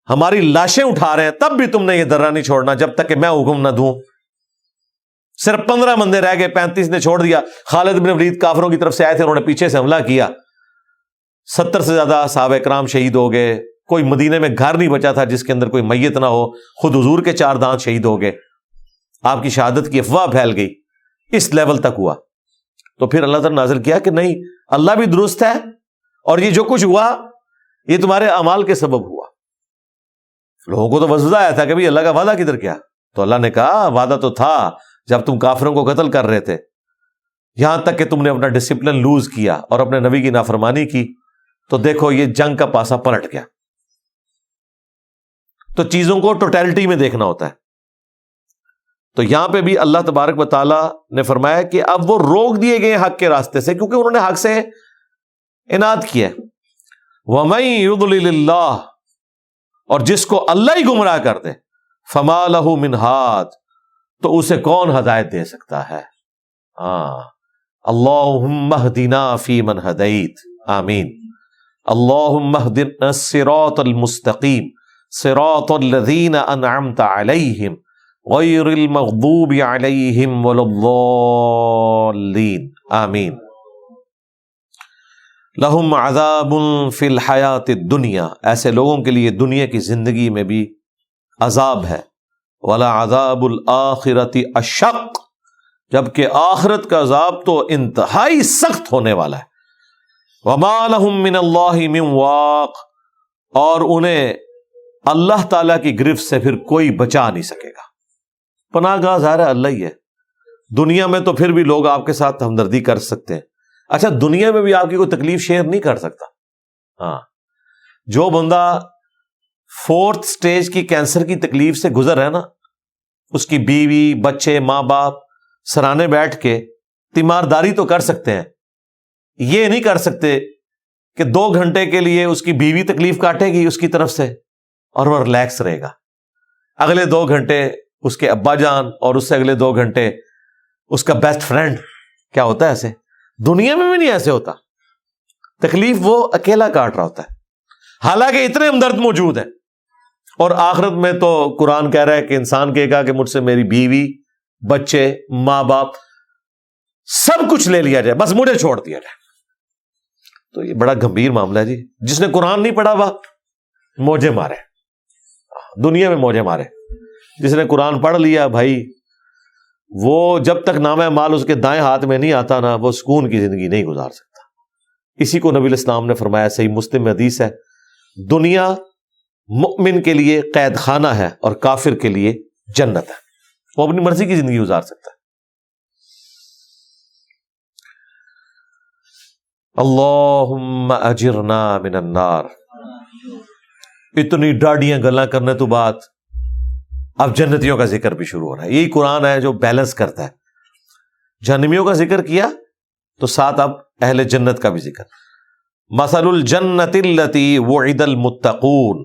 ہماری لاشیں اٹھا رہے ہیں تب بھی تم نے یہ درہ نہیں چھوڑنا جب تک کہ میں حکم نہ دوں۔ صرف 15 بندے رہ گئے، 35 نے چھوڑ دیا۔ خالد بن ولید کافروں کی طرف سے آئے تھے، انہوں نے پیچھے سے حملہ کیا، 70 سے زیادہ صحابہ کرام شہید ہو گئے۔ کوئی مدینے میں گھر نہیں بچا تھا جس کے اندر کوئی میت نہ ہو، خود حضور کے 4 دانت شہید ہو گئے، آپ کی شہادت کی افواہ پھیل گئی، اس لیول تک ہوا۔ تو پھر اللہ تعالیٰ نے نازل کیا کہ نہیں، اللہ بھی درست ہے، اور یہ جو کچھ ہوا یہ تمہارے اعمال کے سبب ہوا۔ لوگوں کو تو وسوسہ آیا تھا کہ بھئی اللہ کا وعدہ کدھر گیا؟ تو اللہ نے کہا وعدہ تو تھا جب تم کافروں کو قتل کر رہے تھے، یہاں تک کہ تم نے اپنا ڈسپلن لوز کیا اور اپنے نبی کی نافرمانی کی، تو دیکھو یہ جنگ کا پاسا پلٹ گیا۔ تو چیزوں کو ٹوٹیلٹی میں دیکھنا ہوتا ہے۔ تو یہاں پہ بھی اللہ تبارک و تعالی نے فرمایا کہ اب وہ روک دیے گئے حق کے راستے سے، کیونکہ انہوں نے حق سے اناد کیا۔ وَمَن يُضْلِلِ اللَّهُ، اور جس کو اللہ ہی گمراہ کر دے، فَمَا لَهُ مِنْ هَادٍ، تو اسے کون ہدایت دے سکتا ہے؟ اللہم اہدنا فیمن ہدیت، آمین۔ اللہم اہدنا الصراط المستقیم صراط الذین انعمت علیہم غیر المغضوب علیہم ولا الضالین، آمین۔ لہم عذاب فی الحیات الدنیا، ایسے لوگوں کے لیے دنیا کی زندگی میں بھی عذاب ہے، ولا عذاب الآخرۃ اشق، جبکہ آخرت کا عذاب تو انتہائی سخت ہونے والا ہے۔ وما لہم من اللہ من واق، اور انہیں اللہ تعالی کی گرفت سے پھر کوئی بچا نہیں سکے گا۔ پناہ گاہ ظاہر ہے اللہ ہی ہے، دنیا میں تو پھر بھی لوگ آپ کے ساتھ ہمدردی کر سکتے ہیں، اچھا دنیا میں بھی آپ کی کوئی تکلیف شیئر نہیں کر سکتا۔ ہاں، جو بندہ 4th سٹیج کی کینسر کی تکلیف سے گزر ہے نا، اس کی بیوی، بچے، ماں باپ سرانے بیٹھ کے تیمارداری تو کر سکتے ہیں، یہ نہیں کر سکتے کہ 2 گھنٹے کے لیے اس کی بیوی تکلیف کاٹے گی اس کی طرف سے اور وہ ریلیکس رہے گا، اگلے 2 گھنٹے اس کے ابا جان، اور اس سے اگلے 2 گھنٹے اس کا بیسٹ فرینڈ۔ کیا ہوتا ہے ایسے؟ دنیا میں بھی نہیں ایسے ہوتا، تکلیف وہ اکیلا کاٹ رہا ہوتا ہے، حالانکہ اتنے ہمدرد موجود ہیں۔ اور آخرت میں تو قرآن کہہ رہا ہے کہ انسان کہے گا کہ مجھ سے میری بیوی، بچے، ماں باپ سب کچھ لے لیا جائے، بس مجھے چھوڑ دیا جائے۔ تو یہ بڑا گمبھیر معاملہ ہے جی۔ جس نے قرآن نہیں پڑھا وہ موجے مارے، دنیا میں موجے مارے۔ جس نے قرآن پڑھ لیا بھائی، وہ جب تک نامہ مال اس کے دائیں ہاتھ میں نہیں آتا نا، وہ سکون کی زندگی نہیں گزار سکتا۔ اسی کو نبی الاسلام نے فرمایا، صحیح مسلم میں حدیث ہے، دنیا مؤمن کے لیے قید خانہ ہے اور کافر کے لیے جنت ہے، وہ اپنی مرضی کی زندگی گزار سکتا ہے۔ اللہم اجرنا من النار۔ اتنی ڈاڑیاں گلاں کرنے تو بعد اب جنتیوں کا ذکر بھی شروع ہو رہا ہے۔ یہی قرآن ہے جو بیلنس کرتا ہے، جہنمیوں کا ذکر کیا تو ساتھ اب اہل جنت کا بھی ذکر۔ مثل الجنت التی وعد المتقون،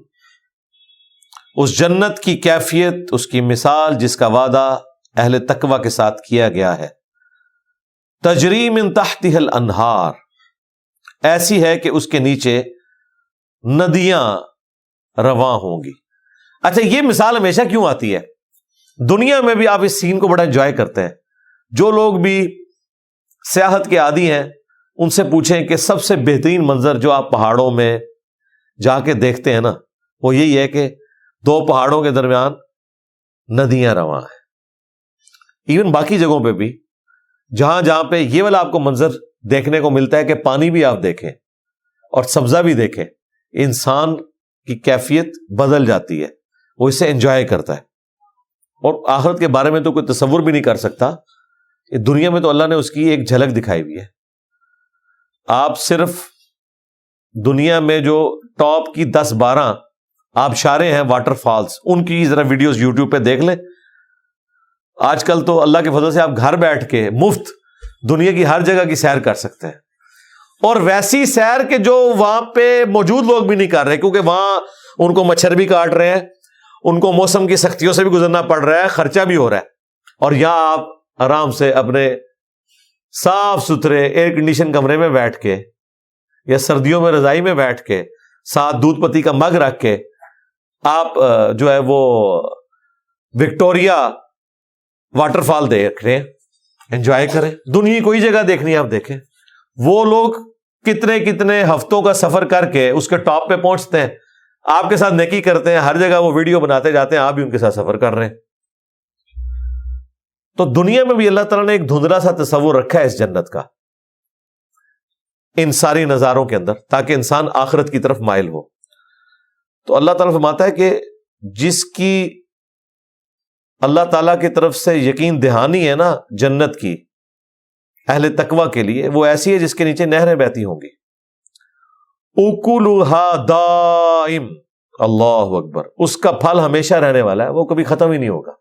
اس جنت کی کیفیت، اس کی مثال جس کا وعدہ اہل تقوی کے ساتھ کیا گیا ہے۔ تجری من تحتها الانہار، ایسی ہے کہ اس کے نیچے ندیاں رواں ہوں گی۔ اچھا یہ مثال ہمیشہ کیوں آتی ہے؟ دنیا میں بھی آپ اس سین کو بڑا انجوائے کرتے ہیں۔ جو لوگ بھی سیاحت کے عادی ہیں ان سے پوچھیں کہ سب سے بہترین منظر جو آپ پہاڑوں میں جا کے دیکھتے ہیں نا، وہ یہی ہے کہ 2 پہاڑوں کے درمیان ندیاں رواں ہیں۔ ایون باقی جگہوں پہ بھی جہاں جہاں پہ یہ والا آپ کو منظر دیکھنے کو ملتا ہے کہ پانی بھی آپ دیکھیں اور سبزہ بھی دیکھیں، انسان کی کیفیت بدل جاتی ہے، وہ اسے انجوائے کرتا ہے۔ اور آخرت کے بارے میں تو کوئی تصور بھی نہیں کر سکتا، دنیا میں تو اللہ نے اس کی ایک جھلک دکھائی ہوئی ہے۔ آپ صرف دنیا میں جو ٹاپ کی 10-12 آبشاریں ہیں، واٹر فالز، ان کی ذرا ویڈیوز یوٹیوب پہ دیکھ لیں۔ آج کل تو اللہ کے فضل سے آپ گھر بیٹھ کے مفت دنیا کی ہر جگہ کی سیر کر سکتے ہیں، اور ویسی سیر کہ جو وہاں پہ موجود لوگ بھی نہیں کر رہے، کیونکہ وہاں ان کو مچھر بھی کاٹ رہے ہیں، ان کو موسم کی سختیوں سے بھی گزرنا پڑ رہا ہے، خرچہ بھی ہو رہا ہے، اور یہاں آپ آرام سے اپنے صاف ستھرے ایئر کنڈیشن کمرے میں بیٹھ کے، یا سردیوں میں رضائی میں بیٹھ کے، ساتھ دودھ پتی کا مگ رکھ کے، آپ جو ہے وہ وکٹوریا واٹر فال دیکھ رہے ہیں, انجوائے کریں. دنیا کوئی جگہ دیکھنی ہے آپ دیکھیں. وہ لوگ کتنے کتنے ہفتوں کا سفر کر کے اس کے ٹاپ پہ پہنچتے ہیں, آپ کے ساتھ نیکی کرتے ہیں, ہر جگہ وہ ویڈیو بناتے جاتے ہیں, آپ بھی ان کے ساتھ سفر کر رہے ہیں. تو دنیا میں بھی اللہ تعالیٰ نے ایک دھندلا سا تصور رکھا ہے اس جنت کا, ان ساری نظاروں کے اندر, تاکہ انسان آخرت کی طرف مائل ہو. تو اللہ تعالیٰ فرماتا ہے کہ جس کی اللہ تعالیٰ کی طرف سے یقین دہانی ہے نا جنت کی اہل تقوی کے لیے, وہ ایسی ہے جس کے نیچے نہریں بہتی ہوں گی. اکلھا دائم, اللہ اکبر, اس کا پھل ہمیشہ رہنے والا ہے, وہ کبھی ختم ہی نہیں ہوگا.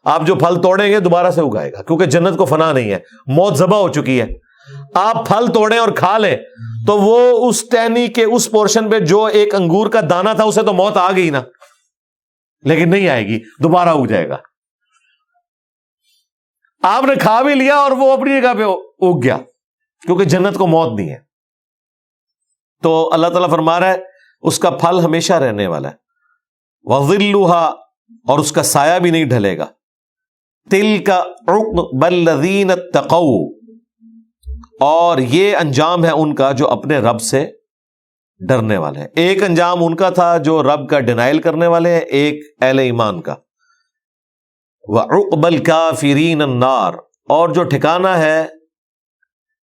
آپ جو پھل توڑیں گے دوبارہ سے اگائے گا, کیونکہ جنت کو فنا نہیں ہے, موت ذبح ہو چکی ہے. آپ پھل توڑیں اور کھا لیں تو وہ اس ٹہنی کے اس پورشن پہ جو ایک انگور کا دانہ تھا اسے تو موت آ گئی نا, لیکن نہیں آئے گی, دوبارہ اگ جائے گا. آپ نے کھا بھی لیا اور وہ اپنی جگہ پہ اگ گیا, کیونکہ جنت کو موت نہیں ہے. تو اللہ تعالیٰ فرما رہا ہے اس کا پھل ہمیشہ رہنے والا ہے. وَظِلُّهَا, اور اس کا سایہ بھی نہیں ڈھلے گا. تِلْكَ عُقْبَى الَّذِينَ اتَّقَوْا, اور یہ انجام ہے ان کا جو اپنے رب سے ڈرنے والے ہیں. ایک انجام ان کا تھا جو رب کا ڈینائل کرنے والے ہیں, ایک اہل ایمان کا. وَعُقْبَى الْكَافِرِينَ النَّارِ, اور جو ٹھکانہ ہے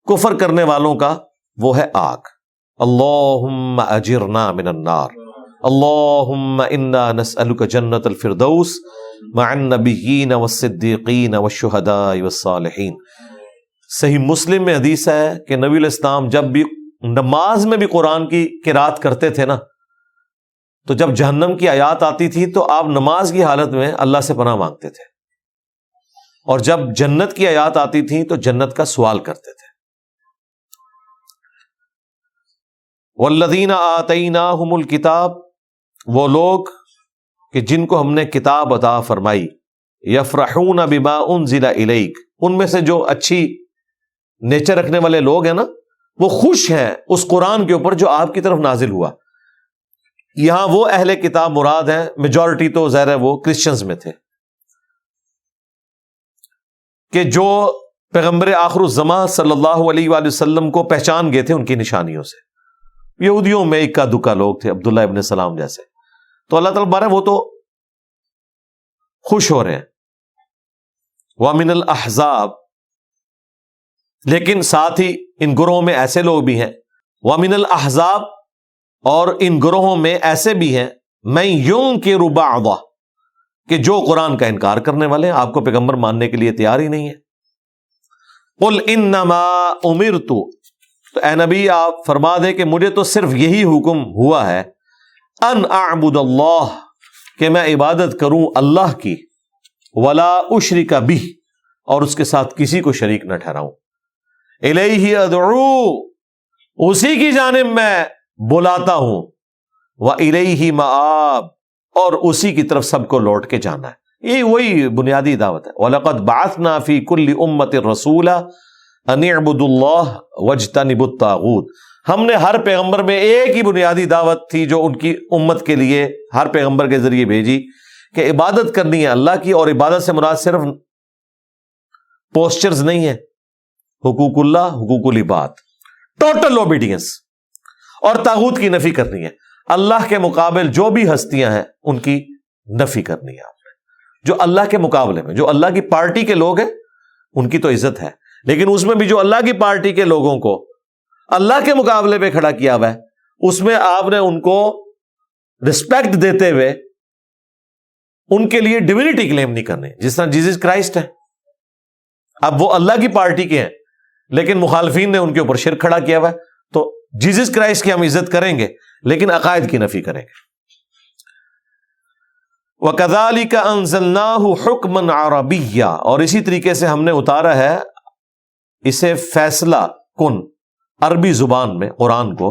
کفر کرنے والوں کا وہ ہے آگ. اللہم اجرنا من النار, اللہم انا نسألک جنت الفردوس مع النبیین والصدیقین والشہداء والصالحین. صحیح مسلم میں حدیث ہے کہ نبی علیہ السلام جب بھی نماز میں بھی قرآن کی قرات کرتے تھے نا, تو جب جہنم کی آیات آتی تھی تو آپ نماز کی حالت میں اللہ سے پناہ مانگتے تھے, اور جب جنت کی آیات آتی تھیں تو جنت کا سوال کرتے تھے. والذین آتیناہم الکتاب, وہ لوگ کہ جن کو ہم نے کتاب عطا فرمائی, یفرحون بما انزل الیک, ان میں سے جو اچھی نیچر رکھنے والے لوگ ہیں نا وہ خوش ہیں اس قرآن کے اوپر جو آپ کی طرف نازل ہوا. یہاں وہ اہل کتاب مراد ہیں, میجورٹی تو ظاہر ہے وہ کرسچنز میں تھے, کہ جو پیغمبر آخر الزمان صلی اللہ علیہ وآلہ وسلم کو پہچان گئے تھے ان کی نشانیوں سے. یہودیوں میں اکا دکا لوگ تھے, عبداللہ ابن سلام جیسے. تو اللہ تعالیٰ بارے وہ تو خوش ہو رہے ہیں. وَمِنَ الْأَحْزَابِ, لیکن ساتھ ہی ان گروہوں میں ایسے لوگ بھی ہیں. وَمِنَ الْأَحْزَابِ, اور ان گروہوں میں ایسے بھی ہیں مَن يُنْكِرُ بَعْضَهُ, کہ جو قرآن کا انکار کرنے والے ہیں, آپ کو پیغمبر ماننے کے لیے تیار ہی نہیں ہے. قُلْ إِنَّمَا أُمِرْتُ, تو اے نبی آپ فرما دے کہ مجھے تو صرف یہی حکم ہوا ہے, ان اعبد اللہ, کہ میں عبادت کروں اللہ کی, ولا اشرک بہ, اور اس کے ساتھ کسی کو شریک نہ ٹھہراؤں. الیہ ادعو, اسی کی جانب میں بلاتا ہوں. والیہ مآب, اور اسی کی طرف سب کو لوٹ کے جانا ہے. یہ وہی بنیادی دعوت ہے. وَلَقَدْ بَعَثْنَا فِي كُلِّ أُمَّةٍ رَسُولًا أَنِ اعْبُدُوا اللَّهَ وَاجْتَنِبُوا الطَّاغُوتَ. ہم نے ہر پیغمبر میں ایک ہی بنیادی دعوت تھی جو ان کی امت کے لیے ہر پیغمبر کے ذریعے بھیجی, کہ عبادت کرنی ہے اللہ کی, اور عبادت سے مراد صرف پوسچرز نہیں ہے, حقوق اللہ, حقوق العباد, ٹوٹل اوبیڈینس, اور طاغوت کی نفی کرنی ہے. اللہ کے مقابل جو بھی ہستیاں ہیں ان کی نفی کرنی ہے آپ نے. جو اللہ کے مقابلے میں, جو اللہ کی پارٹی کے لوگ ہیں ان کی تو عزت ہے, لیکن اس میں بھی جو اللہ کی پارٹی کے لوگوں کو اللہ کے مقابلے پہ کھڑا کیا ہوا ہے, اس میں آپ نے ان کو رسپیکٹ دیتے ہوئے ان کے لیے ڈیوینٹی کلیم نہیں کرنے. جس طرح جیزس کرائسٹ ہے, اب وہ اللہ کی پارٹی کے ہیں لیکن مخالفین نے ان کے اوپر شرک کھڑا کیا ہوا ہے, تو جیزس کرائسٹ کی ہم عزت کریں گے لیکن عقائد کی نفی کریں گے. وَكَذَلِكَ أَنزَلْنَاهُ حُكْمًا عَرَبِيًّا, اور اسی طریقے سے ہم نے اتارا ہے اسے فیصلہ کن عربی زبان میں قرآن کو.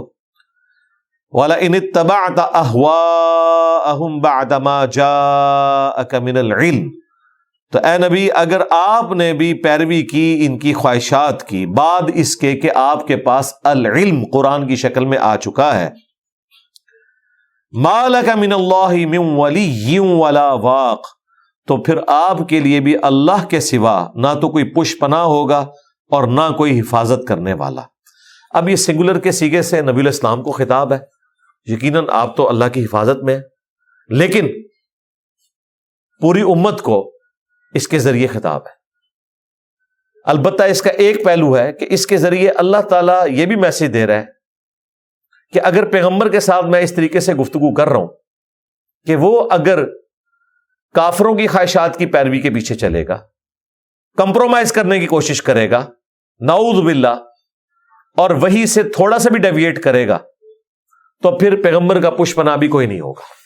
وَلَئِنِ اتَّبَعْتَ أَهْوَاءَهُمْ بَعْدَ مَا جَاءَكَ مِنَ الْعِلْمِ, تو اے نبی اگر آپ نے بھی پیروی کی ان کی خواہشات کی بعد اس کے کہ آپ کے پاس العلم قرآن کی شکل میں آ چکا ہے. مَا لَكَ مِنَ اللَّهِ مِن وَلِيٍّ وَلَا وَاقٍ, تو پھر آپ کے لیے بھی اللہ کے سوا نہ تو کوئی پش پناہ ہوگا اور نہ کوئی حفاظت کرنے والا۔ اب یہ سنگولر کے سیغے سے نبی علیہ السلام کو خطاب ہے، یقیناً آپ تو اللہ کی حفاظت میں ہیں، لیکن پوری امت کو اس کے ذریعے خطاب ہے۔ البتہ اس کا ایک پہلو ہے کہ اس کے ذریعے اللہ تعالیٰ یہ بھی میسج دے رہا ہے کہ اگر پیغمبر کے ساتھ میں اس طریقے سے گفتگو کر رہا ہوں کہ وہ اگر کافروں کی خواہشات کی پیروی کے پیچھے چلے گا، کمپرومائز کرنے کی کوشش کرے گا، نعوذ باللہ، اور وہی سے تھوڑا سا بھی ڈیویٹ کرے گا، تو پھر پیغمبر کا پش پناہ بھی کوئی نہیں ہوگا۔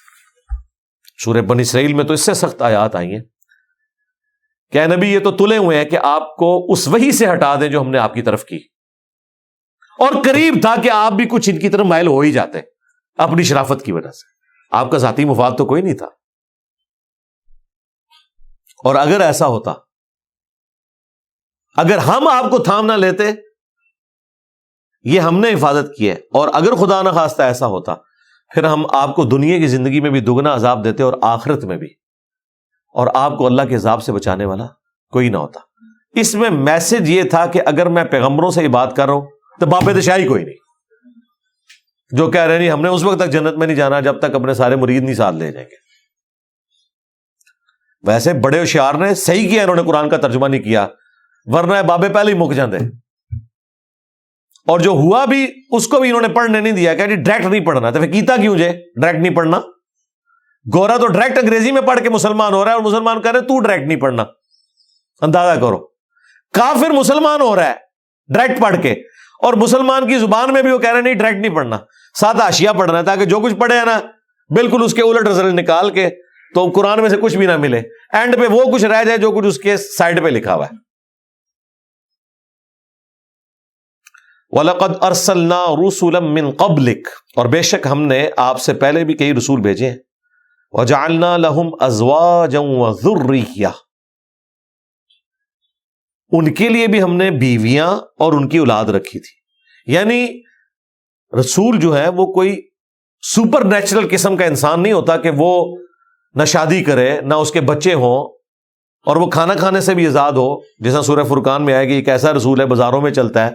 سورہ بنی اسرائیل میں تو اس سے سخت آیات آئی ہیں کہ اے نبی یہ تو تلے ہوئے ہیں کہ آپ کو اس وحی سے ہٹا دیں جو ہم نے آپ کی طرف کی، اور قریب تھا کہ آپ بھی کچھ ان کی طرف مائل ہو ہی جاتے اپنی شرافت کی وجہ سے، آپ کا ذاتی مفاد تو کوئی نہیں تھا۔ اور اگر ایسا ہوتا، اگر ہم آپ کو تھام نہ لیتے، یہ ہم نے حفاظت کی ہے، اور اگر خدا نہ خواستہ ایسا ہوتا پھر ہم آپ کو دنیا کی زندگی میں بھی دگنا عذاب دیتے اور آخرت میں بھی، اور آپ کو اللہ کے عذاب سے بچانے والا کوئی نہ ہوتا۔ اس میں میسج یہ تھا کہ اگر میں پیغمبروں سے یہ بات کر رہا ہوں تو باپ دشاہی کوئی نہیں، جو کہہ رہے نہیں ہم نے اس وقت تک جنت میں نہیں جانا جب تک اپنے سارے مرید نہیں ساتھ لے جائیں گے۔ ویسے بڑے ہوشیار نے صحیح کیا، انہوں نے قرآن کا ترجمہ نہیں کیا، ورنہ بابے پہلے ہی مک جاندے، اور جو ہوا بھی اس کو بھی انہوں نے پڑھنے نہیں دیا کہ ڈائریکٹ نہیں پڑھنا، تو پھر کیتا کیوں جے ڈائریکٹ نہیں پڑھنا؟ گورا تو ڈائریکٹ انگریزی میں پڑھ کے مسلمان ہو رہا ہے اور مسلمان کہہ رہے تو ڈائریکٹ نہیں پڑھنا، اندازہ کرو۔ کافر مسلمان ہو رہا ہے ڈائریکٹ پڑھ کے، اور مسلمان کی زبان میں بھی وہ کہہ رہے نہیں ڈائریکٹ نہیں پڑھنا، ساتھ حاشیہ پڑھنا ہے تاکہ جو کچھ پڑھے ہے نا بالکل اس کے الٹ رزلٹ نکال کے تو قرآن میں سے کچھ بھی نہ ملے، اینڈ پہ وہ کچھ رہ جائے جو کچھ اس کے سائڈ پہ لکھا ہوا ہے۔ وَلَقَدْ أَرْسَلْنَا رُسُلًا مِّن قَبْلِكَ، اور بے شک ہم نے آپ سے پہلے بھی کئی رسول بھیجے ہیں، وَجَعَلْنَا لَهُمْ أَزْوَاجًا وَذُرِّيَّةً، ان کے لیے بھی ہم نے بیویاں اور ان کی اولاد رکھی تھی۔ یعنی رسول جو ہے وہ کوئی سپر نیچرل قسم کا انسان نہیں ہوتا کہ وہ نہ شادی کرے نہ اس کے بچے ہوں اور وہ کھانا کھانے سے بھی آزاد ہو، جیسا سورہ فرقان میں آئے گی ایک ایسا رسول ہے بازاروں میں چلتا ہے،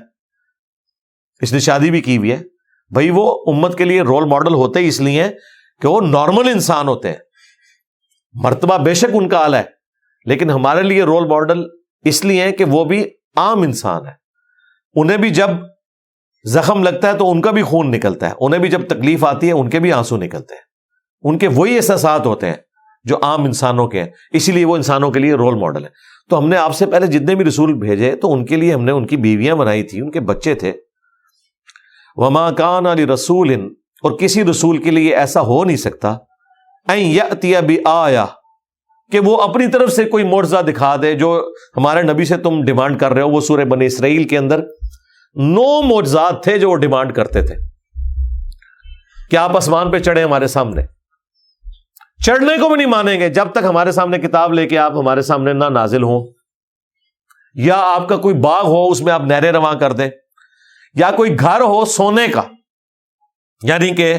اس نے شادی بھی کی ہوئی ہے۔ بھائی وہ امت کے لیے رول ماڈل ہوتے ہی اس لیے کہ وہ نارمل انسان ہوتے ہیں، مرتبہ بے شک ان کا اعلیٰ ہے، لیکن ہمارے لیے رول ماڈل اس لیے کہ وہ بھی عام انسان ہے، انہیں بھی جب زخم لگتا ہے تو ان کا بھی خون نکلتا ہے، انہیں بھی جب تکلیف آتی ہے ان کے بھی آنسو نکلتے ہیں، ان کے وہی احساسات ہوتے ہیں جو عام انسانوں کے ہیں، اسی لیے وہ انسانوں کے لیے رول ماڈل ہے۔ تو ہم نے آپ سے پہلے جتنے بھی رسول بھیجے تو ان کے لیے ہم نے ان کی بیویاں بنائی تھی، ان کے بچے تھے۔ وَمَا كَانَ لِرَسُولٍ، اور کسی رسول کے لیے ایسا ہو نہیں سکتا أَن يَأْتِيَ بِآيَةٍ، کہ وہ اپنی طرف سے کوئی معجزہ دکھا دے، جو ہمارے نبی سے تم ڈیمانڈ کر رہے ہو۔ وہ سورہ بنی اسرائیل کے اندر 9 معجزات تھے جو وہ ڈیمانڈ کرتے تھے کہ آپ آسمان پہ چڑھے ہمارے سامنے، چڑھنے کو بھی نہیں مانیں گے جب تک ہمارے سامنے کتاب لے کے آپ ہمارے سامنے نہ نازل ہوں، یا آپ کا کوئی باغ ہو اس میں آپ نہریں رواں کر دیں، یا کوئی گھر ہو سونے کا، یعنی کہ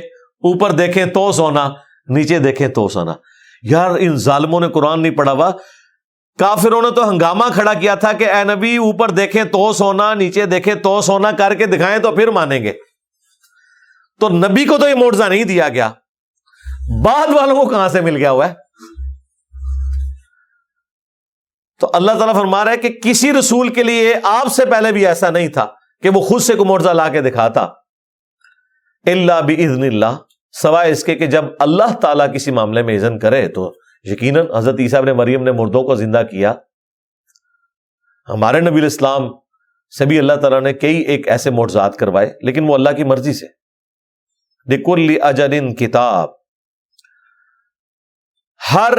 اوپر دیکھیں تو سونا نیچے دیکھیں تو سونا۔ یار ان ظالموں نے قرآن نہیں پڑھا ہوا، کافروں نے تو ہنگامہ کھڑا کیا تھا کہ اے نبی اوپر دیکھیں تو سونا نیچے دیکھیں تو سونا کر کے دکھائیں تو پھر مانیں گے۔ تو نبی کو تو یہ معجزہ نہیں دیا گیا، بعد والوں کو کہاں سے مل گیا ہوا ہے؟ تو اللہ تعالیٰ فرما رہا ہے کہ کسی رسول کے لیے آپ سے پہلے بھی ایسا نہیں تھا کہ وہ خود سے کوئی معجزہ لا کے دکھاتا، الا باذن اللہ، سوائے اس کے کہ جب اللہ تعالیٰ کسی معاملے میں اذن کرے۔ تو یقیناً حضرت عیسیٰ ابن مریم نے مردوں کو زندہ کیا، ہمارے نبی الاسلام سے بھی اللہ تعالیٰ نے کئی ایک ایسے معجزات کروائے، لیکن وہ اللہ کی مرضی سے۔ لکل اجل کتاب، ہر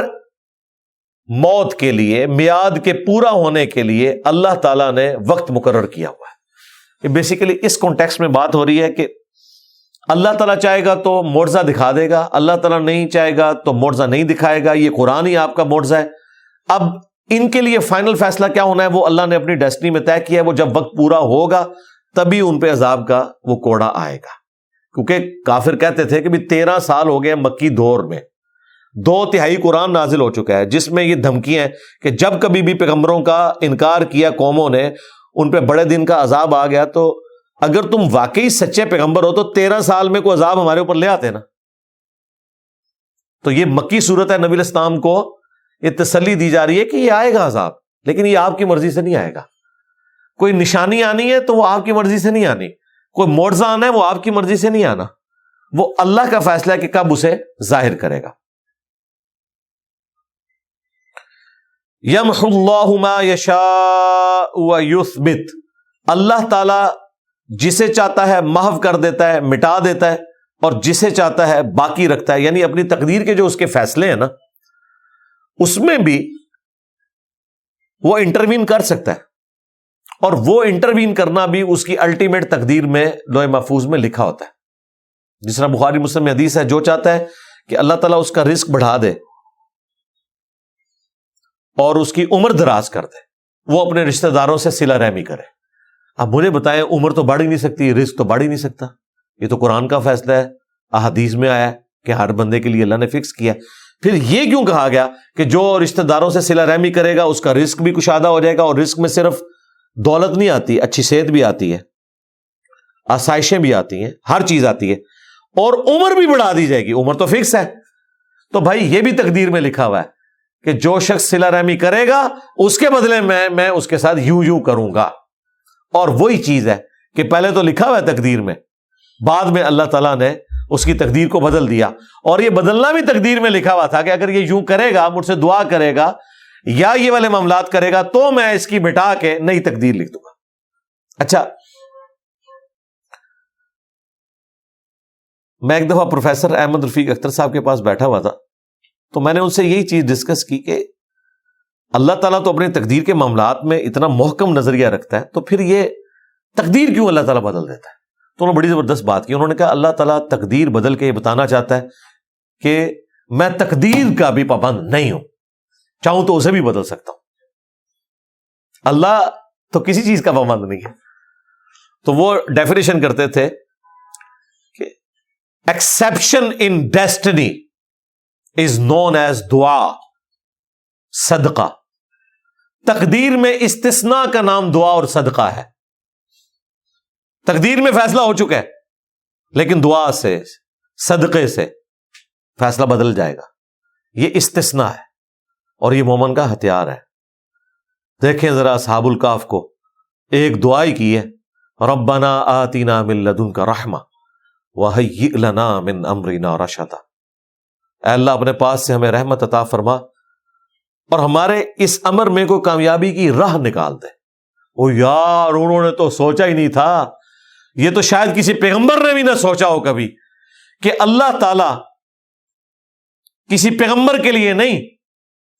موت کے لیے، میعاد کے پورا ہونے کے لیے اللہ تعالیٰ نے وقت مقرر کیا ہوا ہے۔ یہ بیسیکلی اس کانٹیکسٹ میں بات ہو رہی ہے کہ اللہ تعالیٰ چاہے گا تو معجزہ دکھا دے گا، اللہ تعالیٰ نہیں چاہے گا تو معجزہ نہیں دکھائے گا۔ یہ قرآن ہی آپ کا معجزہ ہے۔ اب ان کے لیے فائنل فیصلہ کیا ہونا ہے وہ اللہ نے اپنی ڈیسٹنی میں طے کیا ہے، وہ جب وقت پورا ہوگا تبھی ان پہ عذاب کا وہ کوڑا آئے گا۔ کیونکہ کافر کہتے تھے کہ بھی 13 سال ہو گئے مکی دور میں، 2/3 قرآن نازل ہو چکا ہے جس میں یہ دھمکیاں ہیں کہ جب کبھی بھی پیغمبروں کا انکار کیا قوموں نے، ان پہ بڑے دن کا عذاب آ گیا، تو اگر تم واقعی سچے پیغمبر ہو تو 13 سال میں کوئی عذاب ہمارے اوپر لے آتے نا۔ تو یہ مکی صورت ہے، نبی علیہ السلام کو یہ تسلی دی جا رہی ہے کہ یہ آئے گا عذاب، لیکن یہ آپ کی مرضی سے نہیں آئے گا۔ کوئی نشانی آنی ہے تو وہ آپ کی مرضی سے نہیں آنی، کوئی معجزہ آنا ہے وہ آپ کی مرضی سے نہیں آنا، وہ اللہ کا فیصلہ ہے کہ کب اسے ظاہر کرے گا۔ یمحو اللہ ما یشاء ویثبت، اللہ تعالی جسے چاہتا ہے محو کر دیتا ہے، مٹا دیتا ہے، اور جسے چاہتا ہے باقی رکھتا ہے، یعنی اپنی تقدیر کے جو اس کے فیصلے ہیں نا، اس میں بھی وہ انٹروین کر سکتا ہے، اور وہ انٹروین کرنا بھی اس کی الٹیمیٹ تقدیر میں لوح محفوظ میں لکھا ہوتا ہے۔ جس طرح بخاری مسلم میں حدیث ہے، جو چاہتا ہے کہ اللہ تعالیٰ اس کا رزق بڑھا دے اور اس کی عمر دراز کر دے، وہ اپنے رشتہ داروں سے صلہ رحمی کرے۔ اب مجھے بتائیں، عمر تو بڑھ ہی نہیں سکتی، رزق تو بڑھ ہی نہیں سکتا، یہ تو قرآن کا فیصلہ ہے، احادیث میں آیا ہے کہ ہر بندے کے لیے اللہ نے فکس کیا۔ پھر یہ کیوں کہا گیا کہ جو رشتہ داروں سے صلہ رحمی کرے گا اس کا رزق بھی کشادہ ہو جائے گا، اور رزق میں صرف دولت نہیں آتی، اچھی صحت بھی آتی ہے، آسائشیں بھی آتی ہیں، ہر چیز آتی ہے، اور عمر بھی بڑھا دی جائے گی۔ عمر تو فکس ہے، تو بھائی یہ بھی تقدیر میں لکھا ہوا ہے کہ جو شخص صلہ رحمی کرے گا اس کے بدلے میں اس کے ساتھ یوں کروں گا۔ اور وہی چیز ہے کہ پہلے تو لکھا ہوا ہے تقدیر میں، بعد میں اللہ تعالیٰ نے اس کی تقدیر کو بدل دیا، اور یہ بدلنا بھی تقدیر میں لکھا ہوا تھا کہ اگر یہ یوں کرے گا، مجھ سے دعا کرے گا یا یہ والے معاملات کرے گا تو میں اس کی مٹا کے نئی تقدیر لکھ دوں گا۔ اچھا، میں ایک دفعہ پروفیسر احمد رفیق اختر صاحب کے پاس بیٹھا ہوا تھا، تو میں نے ان سے یہی چیز ڈسکس کی کہ اللہ تعالیٰ تو اپنی تقدیر کے معاملات میں اتنا محکم نظریہ رکھتا ہے، تو پھر یہ تقدیر کیوں اللہ تعالیٰ بدل دیتا ہے؟ تو انہوں نے بڑی زبردست بات کی، انہوں نے کہا اللہ تعالیٰ تقدیر بدل کے یہ بتانا چاہتا ہے کہ میں تقدیر کا بھی پابند نہیں ہوں، چاہوں تو اسے بھی بدل سکتا ہوں۔ اللہ تو کسی چیز کا پابند نہیں ہے۔ تو وہ ڈیفینیشن کرتے تھے کہ exception in destiny is known as دعا، صدقہ۔ تقدیر میں استثناء کا نام دعا اور صدقہ ہے۔ تقدیر میں فیصلہ ہو چکا ہے، لیکن دعا سے، صدقے سے فیصلہ بدل جائے گا، یہ استثناء ہے، اور یہ مومن کا ہتھیار ہے۔ دیکھیں ذرا اصحاب الکہف کو، ایک دعا ہی کی ہے، ربنا آتنا من لدنک رحمہ وہیئ لنا من امرنا رشدا، اے اللہ اپنے پاس سے ہمیں رحمت عطا فرما اور ہمارے اس امر میں کوئی کامیابی کی راہ نکال دے۔ او یار، انہوں نے تو سوچا ہی نہیں تھا، یہ تو شاید کسی پیغمبر نے بھی نہ سوچا ہو کبھی کہ اللہ تعالی کسی پیغمبر کے لیے نہیں،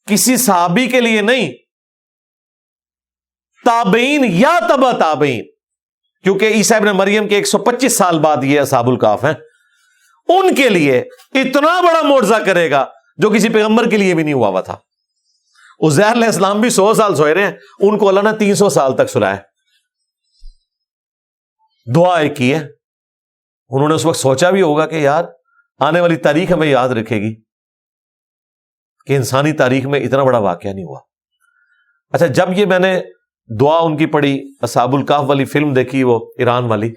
کسی صحابی کے لیے نہیں، تابعین یا تبع تابعین، کیونکہ عیسیٰ ابن مریم کے 125 سال بعد یہ اصحاب الکہف ہیں، ان کے لیے اتنا بڑا معجزہ کرے گا جو کسی پیغمبر کے لیے بھی نہیں ہوا ہوا تھا۔ عزیر علیہ السلام بھی 100 سال سوئے رہے ہیں، ان کو اللہ نے 300 سال تک سلایا۔ دعا ایک کی ہے، انہوں نے اس وقت سوچا بھی ہوگا کہ یار آنے والی تاریخ ہمیں یاد رکھے گی کہ انسانی تاریخ میں اتنا بڑا واقعہ نہیں ہوا۔ اچھا، جب یہ میں نے دعا ان کی پڑھی، اصحاب الکہف والی فلم دیکھی، وہ ایران والی،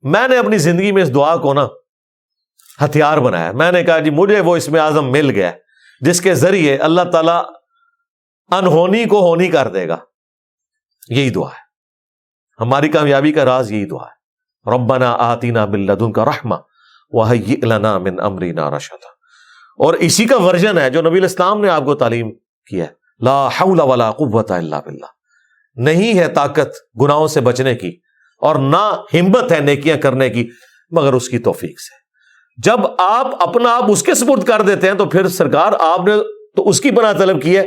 میں نے اپنی زندگی میں اس دعا کو نا ہتھیار بنایا۔ میں نے کہا جی مجھے وہ اسم اعظم مل گیا جس کے ذریعے اللہ تعالیٰ انہونی کو ہونی کر دے گا۔ یہی دعا ہے، ہماری کامیابی کا راز یہی دعا ہے، ربنا آتنا من لدنک رحمہ وہیئ لنا من امرنا رشدا۔ اور اسی کا ورژن ہے جو نبی علیہ السلام نے آپ کو تعلیم کیا ہے، لا حول ولا قوت الا باللہ۔ نہیں ہے طاقت گناہوں سے بچنے کی اور نہ ہمت ہے نیکیاں کرنے کی مگر اس کی توفیق سے۔ جب آپ اپنا آپ اس کے سپرد کر دیتے ہیں تو پھر سرکار آپ نے تو اس کی پناہ طلب کی ہے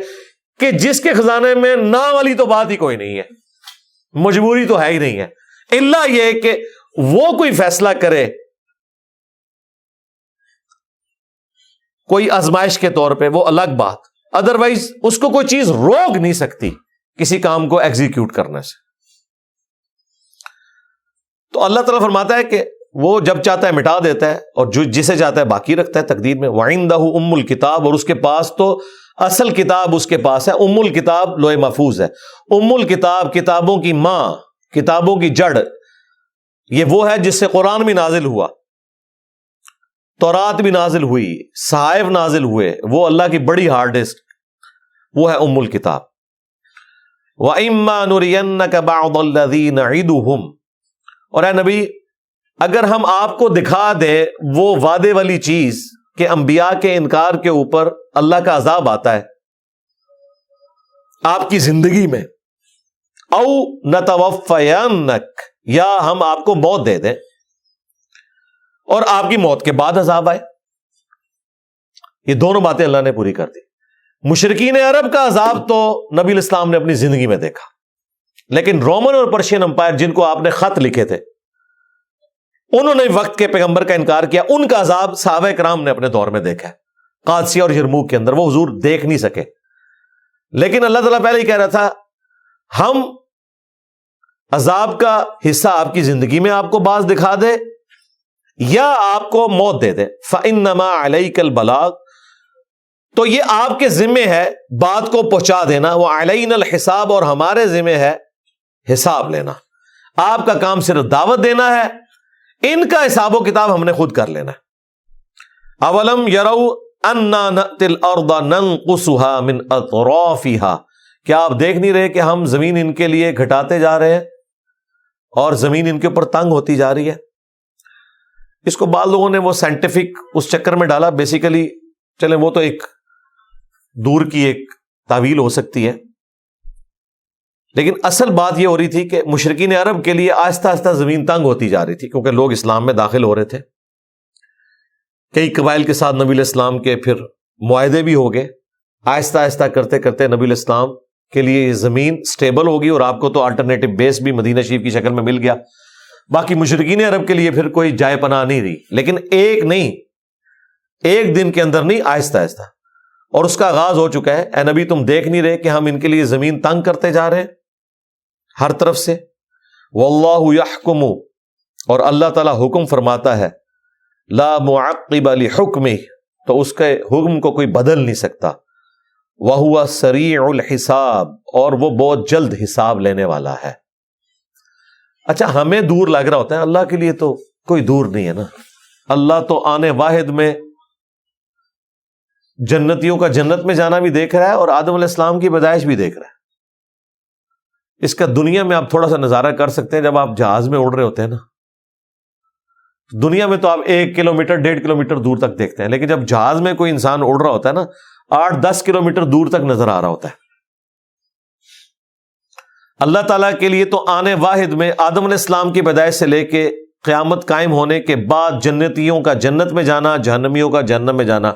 کہ جس کے خزانے میں نہ والی تو بات ہی کوئی نہیں ہے، مجبوری تو ہے ہی نہیں ہے، الا یہ کہ وہ کوئی فیصلہ کرے کوئی آزمائش کے طور پہ، وہ الگ بات، ادروائز اس کو کوئی چیز روک نہیں سکتی کسی کام کو ایگزیکیوٹ کرنے سے۔ تو اللہ تعالیٰ فرماتا ہے کہ وہ جب چاہتا ہے مٹا دیتا ہے اور جو جسے چاہتا ہے باقی رکھتا ہے تقدیر میں. وَعِندَهُ ام الکتاب، اور اس کے پاس تو اصل کتاب اس کے پاس ہے. ام الکتاب لوح محفوظ ہے. ام الکتاب کتابوں کی ماں، کتابوں کی جڑ، یہ وہ ہے جس سے قرآن بھی نازل ہوا، تورات بھی نازل ہوئی، صحائف نازل ہوئے. وہ اللہ کی بڑی ہارڈ ڈسک، وہ ہے ام الکتاب. وَإِمَّا نُرِيَنَّكَ بَعْضَ الَّذِي نَعِدُهُمْ، اور اے نبی اگر ہم آپ کو دکھا دیں وہ وعدے والی چیز کہ انبیاء کے انکار کے اوپر اللہ کا عذاب آتا ہے آپ کی زندگی میں، او نتوفینک، یا ہم آپ کو موت دے دیں اور آپ کی موت کے بعد عذاب آئے. یہ دونوں باتیں اللہ نے پوری کر دی. مشرکین عرب کا عذاب تو نبی الاسلام نے اپنی زندگی میں دیکھا، لیکن رومن اور پرشین امپائر جن کو آپ نے خط لکھے تھے انہوں نے وقت کے پیغمبر کا انکار کیا. ان کا عذاب صحابہ کرام نے اپنے دور میں دیکھا ہے، قادسیہ اور یرموک کے اندر. وہ حضور دیکھ نہیں سکے، لیکن اللہ تعالیٰ پہلے ہی کہہ رہا تھا ہم عذاب کا حصہ آپ کی زندگی میں آپ کو بعض دکھا دے یا آپ کو موت دے دے. فَإِنَّمَا عَلَيْكَ الْبَلَاغُ، تو یہ آپ کے ذمے ہے بات کو پہنچا دینا. وَعَلَيْنَا الْحِسَابُ، اور ہمارے ذمے ہے حساب لینا. آپ کا کام صرف دعوت دینا ہے، ان کا حساب و کتاب ہم نے خود کر لینا ہے. اولم یروا انا نأتی الارض ننقصها من اطرافها، کیا آپ دیکھ نہیں رہے کہ ہم زمین ان کے لیے گھٹاتے جا رہے ہیں اور زمین ان کے اوپر تنگ ہوتی جا رہی ہے. اس کو بعض لوگوں نے وہ سائنٹیفک اس چکر میں ڈالا. بیسیکلی چلیں وہ تو ایک دور کی ایک تعویل ہو سکتی ہے، لیکن اصل بات یہ ہو رہی تھی کہ مشرکین عرب کے لیے آہستہ آہستہ زمین تنگ ہوتی جا رہی تھی، کیونکہ لوگ اسلام میں داخل ہو رہے تھے. کئی قبائل کے ساتھ نبی الاسلام کے پھر معاہدے بھی ہو گئے. آہستہ آہستہ کرتے کرتے نبی الاسلام کے لیے یہ زمین سٹیبل ہوگی اور آپ کو تو آلٹرنیٹو بیس بھی مدینہ شریف کی شکل میں مل گیا. باقی مشرکین عرب کے لیے پھر کوئی جائے پناہ نہیں رہی، لیکن ایک دن کے اندر نہیں، آہستہ آہستہ. اور اس کا آغاز ہو چکا ہے. اے نبی تم دیکھ نہیں رہے کہ ہم ان کے لیے زمین تنگ کرتے جا رہے ہیں ہر طرف سے. واللہ یحکم، اور اللہ تعالی حکم فرماتا ہے. لا معقب لحکمہ، تو اس کے حکم کو کوئی بدل نہیں سکتا. وہو سریع الحساب، اور وہ بہت جلد حساب لینے والا ہے. اچھا ہمیں دور لگ رہا ہوتا ہے، اللہ کے لیے تو کوئی دور نہیں ہے نا. اللہ تو آنے واحد میں جنتیوں کا جنت میں جانا بھی دیکھ رہا ہے اور آدم علیہ السلام کی پیدائش بھی دیکھ رہا ہے. اس کا دنیا میں آپ تھوڑا سا نظارہ کر سکتے ہیں. جب آپ جہاز میں اڑ رہے ہوتے ہیں نا، دنیا میں تو آپ 1 کلومیٹر 1.5 کلومیٹر دور تک دیکھتے ہیں، لیکن جب جہاز میں کوئی انسان اڑ رہا ہوتا ہے نا 8-10 کلومیٹر دور تک نظر آ رہا ہوتا ہے. اللہ تعالیٰ کے لیے تو آنے واحد میں آدم علیہ السلام کی پیدائش سے لے کے قیامت قائم ہونے کے بعد جنتیوں کا جنت میں جانا، جہنمیوں کا جہنم میں جانا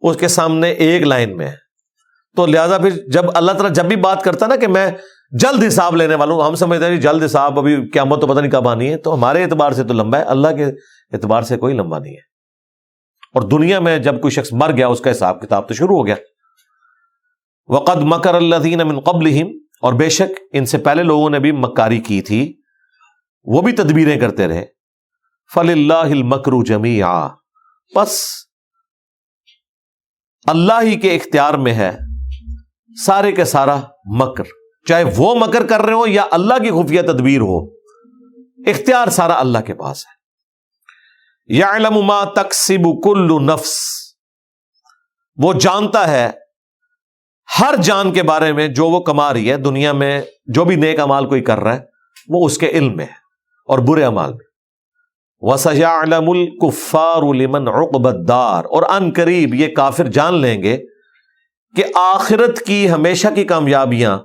اس کے سامنے ایک لائن میں ہے. تو لہذا پھر جب اللہ تعالیٰ جب بھی بات کرتا نا کہ میں جلد حساب لینے والا ہوں، ہم سمجھتے ہیں جلد حساب، ابھی قیامت تو پتہ نہیں کب آنی ہے. تو ہمارے اعتبار سے تو لمبا ہے، اللہ کے اعتبار سے کوئی لمبا نہیں ہے. اور دنیا میں جب کوئی شخص مر گیا اس کا حساب کتاب تو شروع ہو گیا. وقد مکر الذین من قبلہم، اور بے شک ان سے پہلے لوگوں نے بھی مکاری کی تھی، وہ بھی تدبیریں کرتے رہے. فللہ المکر جمیعا، پس اللہ ہی کے اختیار میں ہے سارے کے سارا مکر. چاہے وہ مکر کر رہے ہو یا اللہ کی خفیہ تدبیر ہو، اختیار سارا اللہ کے پاس ہے. یعلم ما تکسب کل نفس، وہ جانتا ہے ہر جان کے بارے میں جو وہ کما رہی ہے. دنیا میں جو بھی نیک اعمال کوئی کر رہا ہے وہ اس کے علم میں ہے، اور برے اعمال میں. وَسَيَعْلَمُ الْكُفَّارُ لِمَنْ عُقْبَ الدَّارِ، اور ان قریب یہ کافر جان لیں گے کہ آخرت کی ہمیشہ کی کامیابیاں،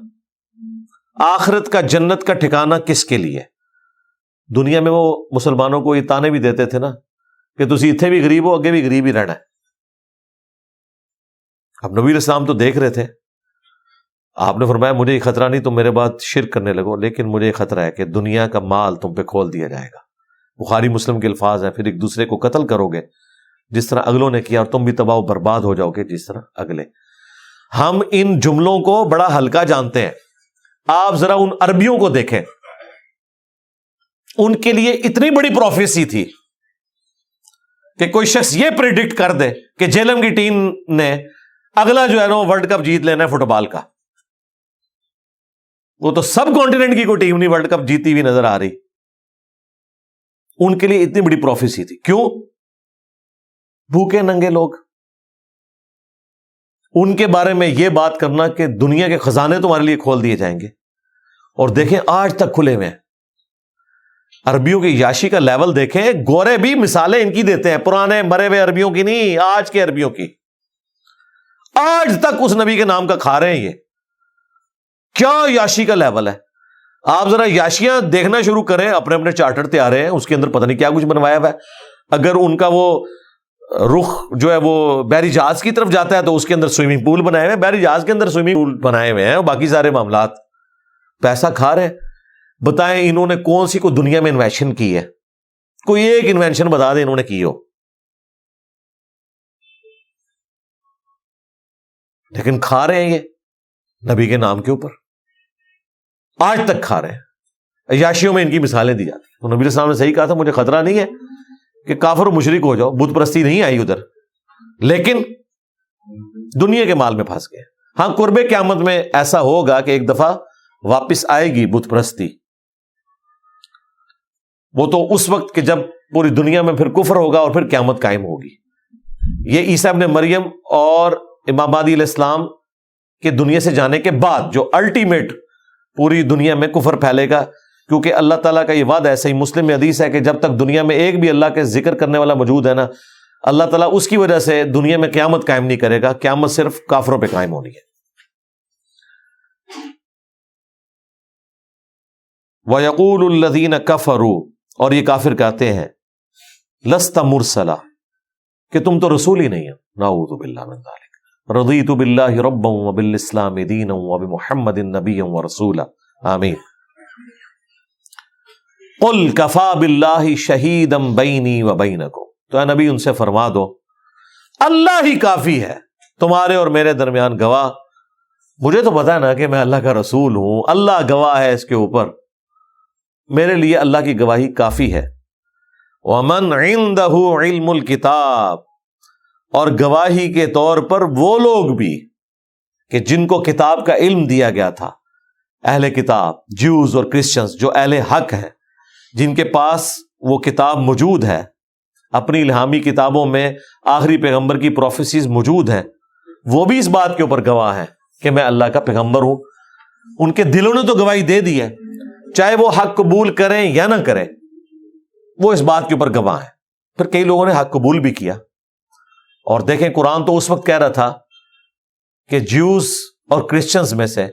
آخرت کا جنت کا ٹھکانہ کس کے لیے. دنیا میں وہ مسلمانوں کو یہ تانے بھی دیتے تھے نا کہ تسی اتھے بھی غریب ہو، اگے بھی غریب ہی رہنا ہے. اب نبی علیہ السلام تو دیکھ رہے تھے. آپ نے فرمایا مجھے یہ خطرہ نہیں، تم میرے بعد شرک کرنے لگو، لیکن مجھے یہ خطرہ ہے کہ دنیا کا مال تم پہ کھول دیا جائے گا. بخاری مسلم کے الفاظ ہیں، پھر ایک دوسرے کو قتل کرو گے جس طرح اگلوں نے کیا، اور تم بھی تباہ و برباد ہو جاؤ گے جس طرح اگلے. ہم ان جملوں کو بڑا ہلکا جانتے ہیں. آپ ذرا ان عربیوں کو دیکھیں، ان کے لیے اتنی بڑی پروفیسی تھی کہ کوئی شخص یہ پریڈکٹ کر دے کہ جیلم کی ٹیم نے اگلا جو ہے نا ورلڈ کپ جیت لینا ہے فٹ بال کا. وہ تو سب کانٹیننٹ کی کوئی ٹیم نہیں ورلڈ کپ جیتی ہوئی نظر آ رہی. ان کے لیے اتنی بڑی پروفیسی تھی. کیوں؟ بھوکے ننگے لوگ. ان کے بارے میں یہ بات کرنا کہ دنیا کے خزانے تمہارے لیے کھول دیے جائیں گے. اور دیکھیں آج تک کھلے ہوئے ہیں. عربیوں کی یاشی کا لیول دیکھیں. گورے بھی مثالیں ان کی دیتے ہیں, پرانے مرے ہوئے عربیوں کی نہیں, آج کے عربیوں کی. آج تک اس نبی کے نام کا کھا رہے ہیں. یہ کیا یاشی کا لیول ہے. آپ ذرا یاشیاں دیکھنا شروع کریں, اپنے اپنے چارٹر تیار ہیں, اس کے اندر پتہ نہیں کیا کچھ بنوایا ہوا ہے. اگر ان کا وہ رخ جو ہے وہ بحری جہاز کی طرف جاتا ہے تو اس کے اندر سوئمنگ پول بنائے ہوئے ہیں, بحری جہاز کے اندر سوئمنگ پول بنائے ہوئے ہیں, اور باقی سارے معاملات پیسہ کھا رہے ہیں. بتائیں انہوں نے کون سی کوئی دنیا میں انویشن کی ہے؟ کوئی ایک انوینشن بتا دیں انہوں نے کی ہو. لیکن کھا رہے ہیں یہ نبی کے نام کے اوپر, آج تک کھا رہے ہیں. عیاشیوں میں ان کی مثالیں دی جاتی ہیں. تو نبی علیہ السلام نے صحیح کہا تھا, مجھے خطرہ نہیں ہے کہ کافر و مشرک ہو جاؤ, بت پرستی نہیں آئی ادھر, لیکن دنیا کے مال میں پھنس گئے. ہاں قرب قیامت میں ایسا ہوگا کہ ایک دفعہ واپس آئے گی بت پرستی. وہ تو اس وقت کہ جب پوری دنیا میں پھر کفر ہوگا اور پھر قیامت قائم ہوگی. یہ عیسیٰ ابن مریم اور امام مہدی علیہ السلام کے دنیا سے جانے کے بعد جو الٹیمیٹ پوری دنیا میں کفر پھیلے گا, کیونکہ اللہ تعالیٰ کا یہ وعدہ ہے, صحیح مسلم میں حدیث ہے کہ جب تک دنیا میں ایک بھی اللہ کے ذکر کرنے والا موجود ہے نا, اللہ تعالیٰ اس کی وجہ سے دنیا میں قیامت قائم نہیں کرے گا. قیامت صرف کافروں پہ قائم ہونی ہے. وَيَقُولُ الَّذِينَ كَفَرُوا, اور یہ کافر کہتے ہیں, لَسْتَ مُرْسَلًا, کہ تم تو رسول ہی نہیں ہے. نعوذ باللہ من ذلک. رضیت باللہ ربا وبالاسلام دینا وبمحمد نبیا ورسولا, آمین. قل کفا باللہ شہیدا بینی وبینکم, تو اے نبی ان سے فرما دو اللہ ہی کافی ہے تمہارے اور میرے درمیان گواہ. مجھے تو پتا ہے نا کہ میں اللہ کا رسول ہوں, اللہ گواہ ہے اس کے اوپر, میرے لیے اللہ کی گواہی کافی ہے. ومن عنده علم الکتاب, اور گواہی کے طور پر وہ لوگ بھی کہ جن کو کتاب کا علم دیا گیا تھا, اہل کتاب جیوز اور کرسچنز جو اہل حق ہیں, جن کے پاس وہ کتاب موجود ہے, اپنی الہامی کتابوں میں آخری پیغمبر کی پروفیسیز موجود ہیں, وہ بھی اس بات کے اوپر گواہ ہیں کہ میں اللہ کا پیغمبر ہوں. ان کے دلوں نے تو گواہی دے دی ہے, چاہے وہ حق قبول کریں یا نہ کریں, وہ اس بات کے اوپر گواہ ہیں. پھر کئی لوگوں نے حق قبول بھی کیا. اور دیکھیں قرآن تو اس وقت کہہ رہا تھا کہ جیوز اور کرسچنز میں سے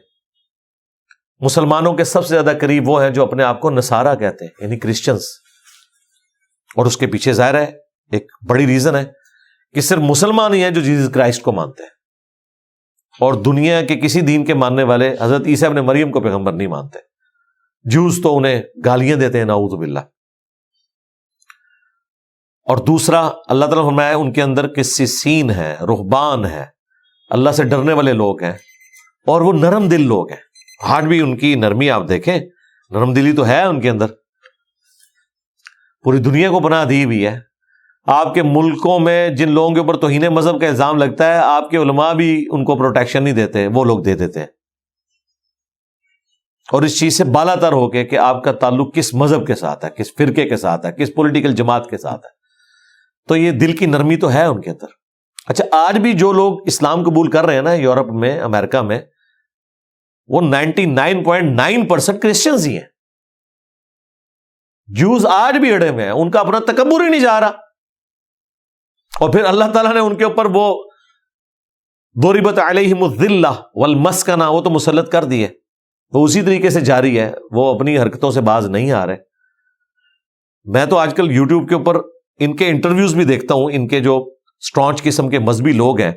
مسلمانوں کے سب سے زیادہ قریب وہ ہیں جو اپنے آپ کو نصارہ کہتے ہیں, یعنی کرسچنز. اور اس کے پیچھے ظاہر ہے ایک بڑی ریزن ہے کہ صرف مسلمان ہی ہیں جو جیسس کرائسٹ کو مانتے ہیں, اور دنیا کے کسی دین کے ماننے والے حضرت عیسیٰ ابن مریم کو پیغمبر نہیں مانتے. جیوز تو انہیں گالیاں دیتے ہیں, نعوذ باللہ. اور دوسرا اللہ تعالیٰ فرمایا ان کے اندر قسیسین ہیں, رہبان ہیں, اللہ سے ڈرنے والے لوگ ہیں, اور وہ نرم دل لوگ ہیں. آج بھی ان کی نرمی آپ دیکھیں, نرم دلی تو ہے ان کے اندر, پوری دنیا کو پناہ دی ہوئی ہے. آپ کے ملکوں میں جن لوگوں کے اوپر توہین مذہب کا الزام لگتا ہے, آپ کے علماء بھی ان کو پروٹیکشن نہیں دیتے, وہ لوگ دے دیتے ہیں. اور اس چیز سے بالا تر ہو کے کہ آپ کا تعلق کس مذہب کے ساتھ ہے, کس فرقے کے ساتھ ہے, کس پولیٹیکل جماعت کے ساتھ ہے. تو یہ دل کی نرمی تو ہے ان کے اندر. اچھا, آج بھی جو لوگ اسلام قبول کر رہے ہیں نا یورپ میں, امریکہ میں, وہ 99.9% کرسچنز ہی ہیں. جوز آج بھی اڑے ہوئے ہیں, ان کا اپنا تکبر ہی نہیں جا رہا. اور پھر اللہ تعالیٰ نے ان کے اوپر وہ ضربت علیہم الذلہ والمسکنہ, وہ تو مسلط کر دی ہے, وہ اسی طریقے سے جاری ہے, وہ اپنی حرکتوں سے باز نہیں آ رہے. میں تو آج کل یوٹیوب کے اوپر ان کے انٹرویوز بھی دیکھتا ہوں. ان کے جو اسٹرانچ قسم کے مذہبی لوگ ہیں,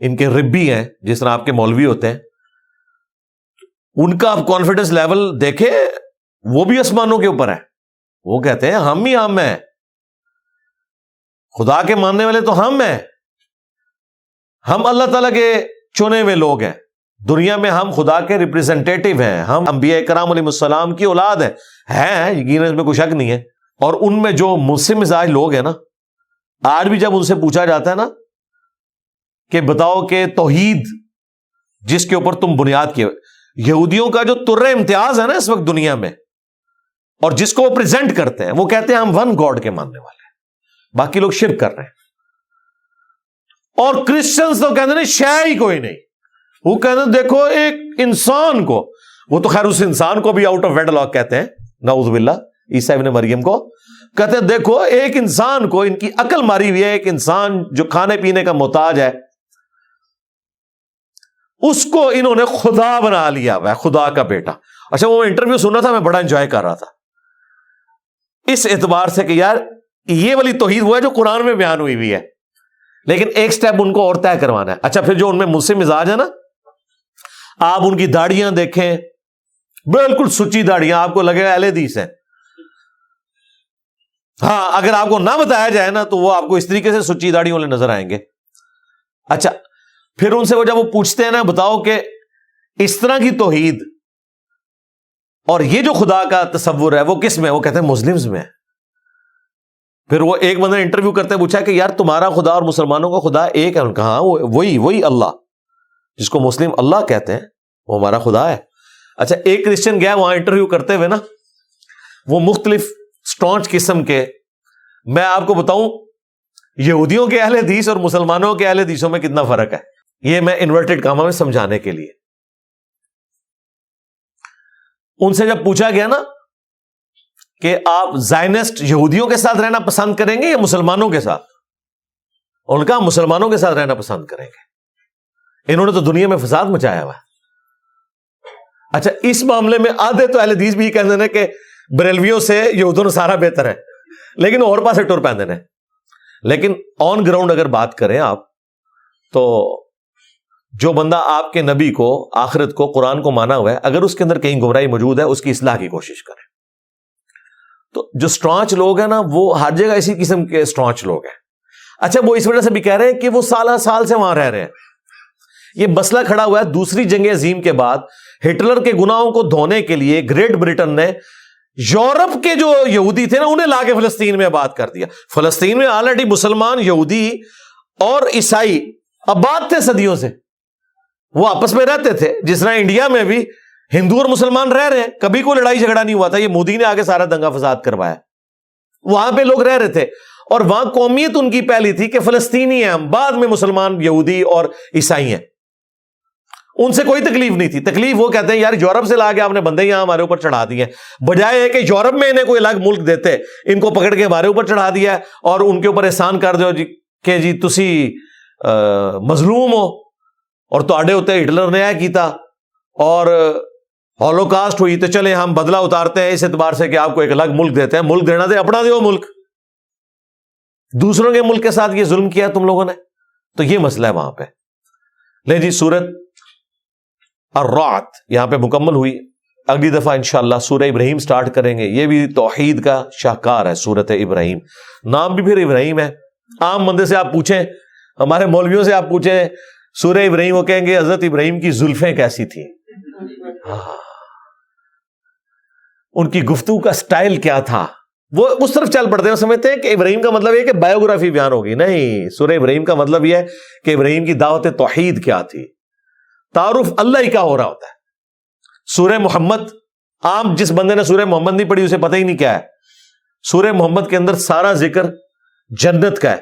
ان کے ربی ہیں, جس طرح آپ کے مولوی ہوتے ہیں, ان کا آپ کانفیڈنس لیول دیکھیں, وہ بھی آسمانوں کے اوپر ہے. وہ کہتے ہیں ہم ہی ہم ہیں, خدا کے ماننے والے تو ہم ہیں, ہم اللہ تعالیٰ کے چنے ہوئے لوگ ہیں. دنیا میں ہم خدا کے ریپریزنٹیٹیو ہیں, ہم انبیاء کرام علیہ السلام کی اولاد ہیں یقیناً اس میں کوئی شک نہیں ہے. اور ان میں جو مسلم مزاج لوگ ہیں نا, آج بھی جب ان سے پوچھا جاتا ہے نا کہ بتاؤ کہ توحید جس کے اوپر تم بنیاد کیے, یہودیوں کا جو تر امتیاز ہے نا اس وقت دنیا میں, اور جس کو وہ پریزنٹ کرتے ہیں, وہ کہتے ہیں ہم ون گاڈ کے ماننے والے ہیں, باقی لوگ شرک کر رہے ہیں. اور کرسچنز تو کہتے ہیں شے ہی کوئی نہیں, وہ کہتے ہیں دیکھو ایک انسان کو, وہ تو خیر اس انسان کو بھی آؤٹ آف ویڈ لاک کہتے ہیں, نعوذ باللہ, عیسیٰ ابن مریم کو کہتے ہیں دیکھو ایک انسان کو, ان کی عقل ماری ہوئی ہے, ایک انسان جو کھانے پینے کا محتاج ہے, اس کو انہوں نے خدا بنا لیا ہوا ہے, خدا کا بیٹا. اچھا وہ انٹرویو سنا تھا, میں بڑا انجوائے کر رہا تھا اس اعتبار سے کہ یار یہ والی توحید وہ ہے جو قرآن میں بیان ہوئی ہے, لیکن ایک سٹیپ ان کو اور طے کروانا ہے. اچھا پھر جو ان میں مسلم مزاج ہے نا, آپ ان کی داڑیاں دیکھیں, بالکل سچی داڑیاں, آپ کو لگے گا اہل حدیث ہیں. ہاں اگر آپ کو نہ بتایا جائے نا تو وہ آپ کو اس طریقے سے سچی داڑیوں والے نظر آئیں گے. اچھا پھر ان سے وہ جب وہ پوچھتے ہیں نا بتاؤ کہ اس طرح کی توحید اور یہ جو خدا کا تصور ہے وہ کس میں, وہ کہتے ہیں مسلمز میں. پھر وہ ایک بندہ انٹرویو کرتے پوچھا کہ یار تمہارا خدا اور مسلمانوں کا خدا ایک ہے؟ ان کا ہاں وہی اللہ جس کو مسلم اللہ کہتے ہیں وہ ہمارا خدا ہے. اچھا ایک کرسچن گیا وہاں انٹرویو کرتے ہوئے نا, وہ مختلف سٹانچ قسم کے, میں آپ کو بتاؤں یہودیوں کے اہل حدیث اور مسلمانوں کے اہل حدیثوں میں کتنا فرق ہے, یہ میں انورٹڈ کاما میں سمجھانے کے لیے. ان سے جب پوچھا گیا نا کہ آپ زائنسٹ یہودیوں کے ساتھ رہنا پسند کریں گے یا مسلمانوں کے ساتھ, ان کا مسلمانوں کے ساتھ رہنا پسند کریں گے, انہوں نے تو دنیا میں فساد مچایا ہوا ہے. اچھا اس معاملے میں آدھے تو اہل حدیث بھی کہتے ہیں کہ بریلویوں سے یہود و نصارہ بہتر ہے, لیکن اور پاسے ٹور پہنتے ہیں. لیکن آن گراؤنڈ اگر بات کریں آپ تو جو بندہ آپ کے نبی کو, آخرت کو, قرآن کو مانا ہوا ہے, اگر اس کے اندر کہیں گمراہی موجود ہے اس کی اصلاح کی کوشش کریں. تو جو سٹرانچ لوگ ہیں نا وہ ہر جگہ اسی قسم کے سٹرانچ لوگ ہیں. اچھا وہ اس وجہ سے بھی کہہ رہے ہیں کہ وہ سالہ سال سے وہاں رہ رہے ہیں. یہ مسئلہ کھڑا ہوا ہے دوسری جنگ عظیم کے بعد, ہٹلر کے گناہوں کو دھونے کے لیے گریٹ برٹن نے یورپ کے جو یہودی تھے نا انہیں لا کے فلسطین میں آباد کر دیا. فلسطین میں آلریڈی مسلمان, یہودی اور عیسائی آباد تھے صدیوں سے, وہ آپس میں رہتے تھے. جس طرح انڈیا میں بھی ہندو اور مسلمان رہ رہے ہیں, کبھی کوئی لڑائی جھگڑا نہیں ہوا تھا, یہ مودی نے آگے سارا دنگا فساد کروایا. وہاں پہ لوگ رہ رہے تھے اور وہاں قومیت ان کی پہلی تھی کہ فلسطینی ہیں ہم, بعد میں مسلمان, یہودی اور عیسائی ہیں. ان سے کوئی تکلیف نہیں تھی. تکلیف وہ کہتے ہیں یار یورپ سے لا کے آپ نے بندے یہاں ہمارے اوپر چڑھا دیے, بجائے ہے کہ یورپ میں انہیں کوئی الگ ملک دیتے, ان کو پکڑ کے ہمارے اوپر چڑھا دیا اور ان کے اوپر احسان کر دو کہ جی تسی مظلوم ہو اور تواڈے ہوتے ہٹلر نے کیتا اور ہولوکاسٹ ہوئی, تو چلے ہم بدلہ اتارتے ہیں اس اعتبار سے کہ آپ کو ایک الگ ملک دیتے ہیں. ملک دینا دے, اپنا دے ملک, دوسروں کے ملک کے ساتھ یہ ظلم کیا تم لوگوں نے. تو یہ مسئلہ ہے وہاں پہ. لے جی سورت الرعد یہاں پہ مکمل ہوئی. اگلی دفعہ انشاءاللہ سورہ ابراہیم سٹارٹ کریں گے. یہ بھی توحید کا شاہکار ہے سورت ابراہیم, نام بھی پھر ابراہیم ہے. عام بندے سے آپ پوچھیں, ہمارے مولویوں سے آپ پوچھیں سورہ ابراہیم, وہ کہیں گے حضرت ابراہیم کی زلفیں کیسی تھیں, ان کی گفتگو کا سٹائل کیا تھا. وہ اس طرف چل پڑتے ہیں, سمجھتے ہیں کہ ابراہیم کا مطلب یہ کہ بایوگرافی بیان ہوگی. نہیں, سورہ ابراہیم کا مطلب یہ ہے کہ ابراہیم کی دعوت توحید کیا تھی, تعارف اللہ ہی کا ہو رہا ہوتا ہے. سورہ محمد, عام جس بندے نے سورہ محمد نہیں پڑھی اسے پتہ ہی نہیں کیا ہے. سورہ محمد کے اندر سارا ذکر جنت کا ہے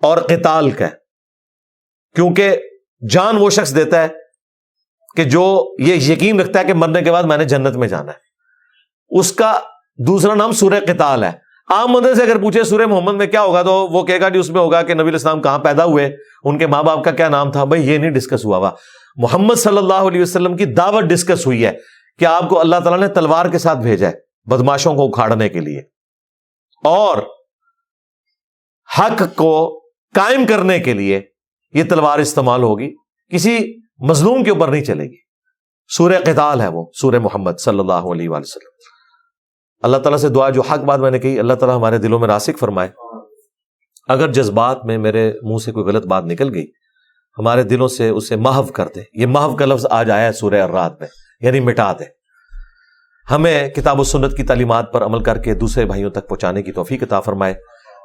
اور قتال کا ہے, کیونکہ جان وہ شخص دیتا ہے کہ جو یہ یقین رکھتا ہے کہ مرنے کے بعد میں نے جنت میں جانا ہے. اس کا دوسرا نام سورہ قتال ہے. عام بندے سے اگر پوچھے سورہ محمد میں کیا ہوگا تو وہ کہے گا کہ اس میں ہوگا کہ نبی الاسلام کہاں پیدا ہوئے, ان کے ماں باپ کا کیا نام تھا. بھائی یہ نہیں ڈسکس ہوا ہوا. محمد صلی اللہ علیہ وسلم کی دعوت ڈسکس ہوئی ہے کہ آپ کو اللہ تعالیٰ نے تلوار کے ساتھ بھیجا ہے بدماشوں کو اکھاڑنے کے لیے, اور حق کو قائم کرنے کے لیے یہ تلوار استعمال ہوگی, کسی مظلوم کے اوپر نہیں چلے گی. سورہ قتال ہے وہ سورہ محمد صلی اللہ علیہ وآلہ وسلم. اللہ تعالیٰ سے دعا, جو حق بات میں نے کہی اللہ تعالیٰ ہمارے دلوں میں راسخ فرمائے. اگر جذبات میں میرے منہ سے کوئی غلط بات نکل گئی, ہمارے دلوں سے اسے محو کر دے. یہ محو کا لفظ آج آیا ہے سورہ الرعد میں، یعنی مٹا دے. ہمیں کتاب و سنت کی تعلیمات پر عمل کر کے دوسرے بھائیوں تک پہنچانے کی توفیق عطا فرمائے.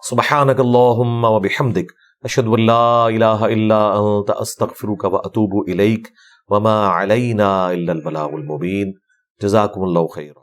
سبحانک اللہم و بحمدک اشہد ان لا الہ الا انت استغفرک و اتوب الیک وما علینا الا البلاغ المبین. جزاکم اللہ خیر.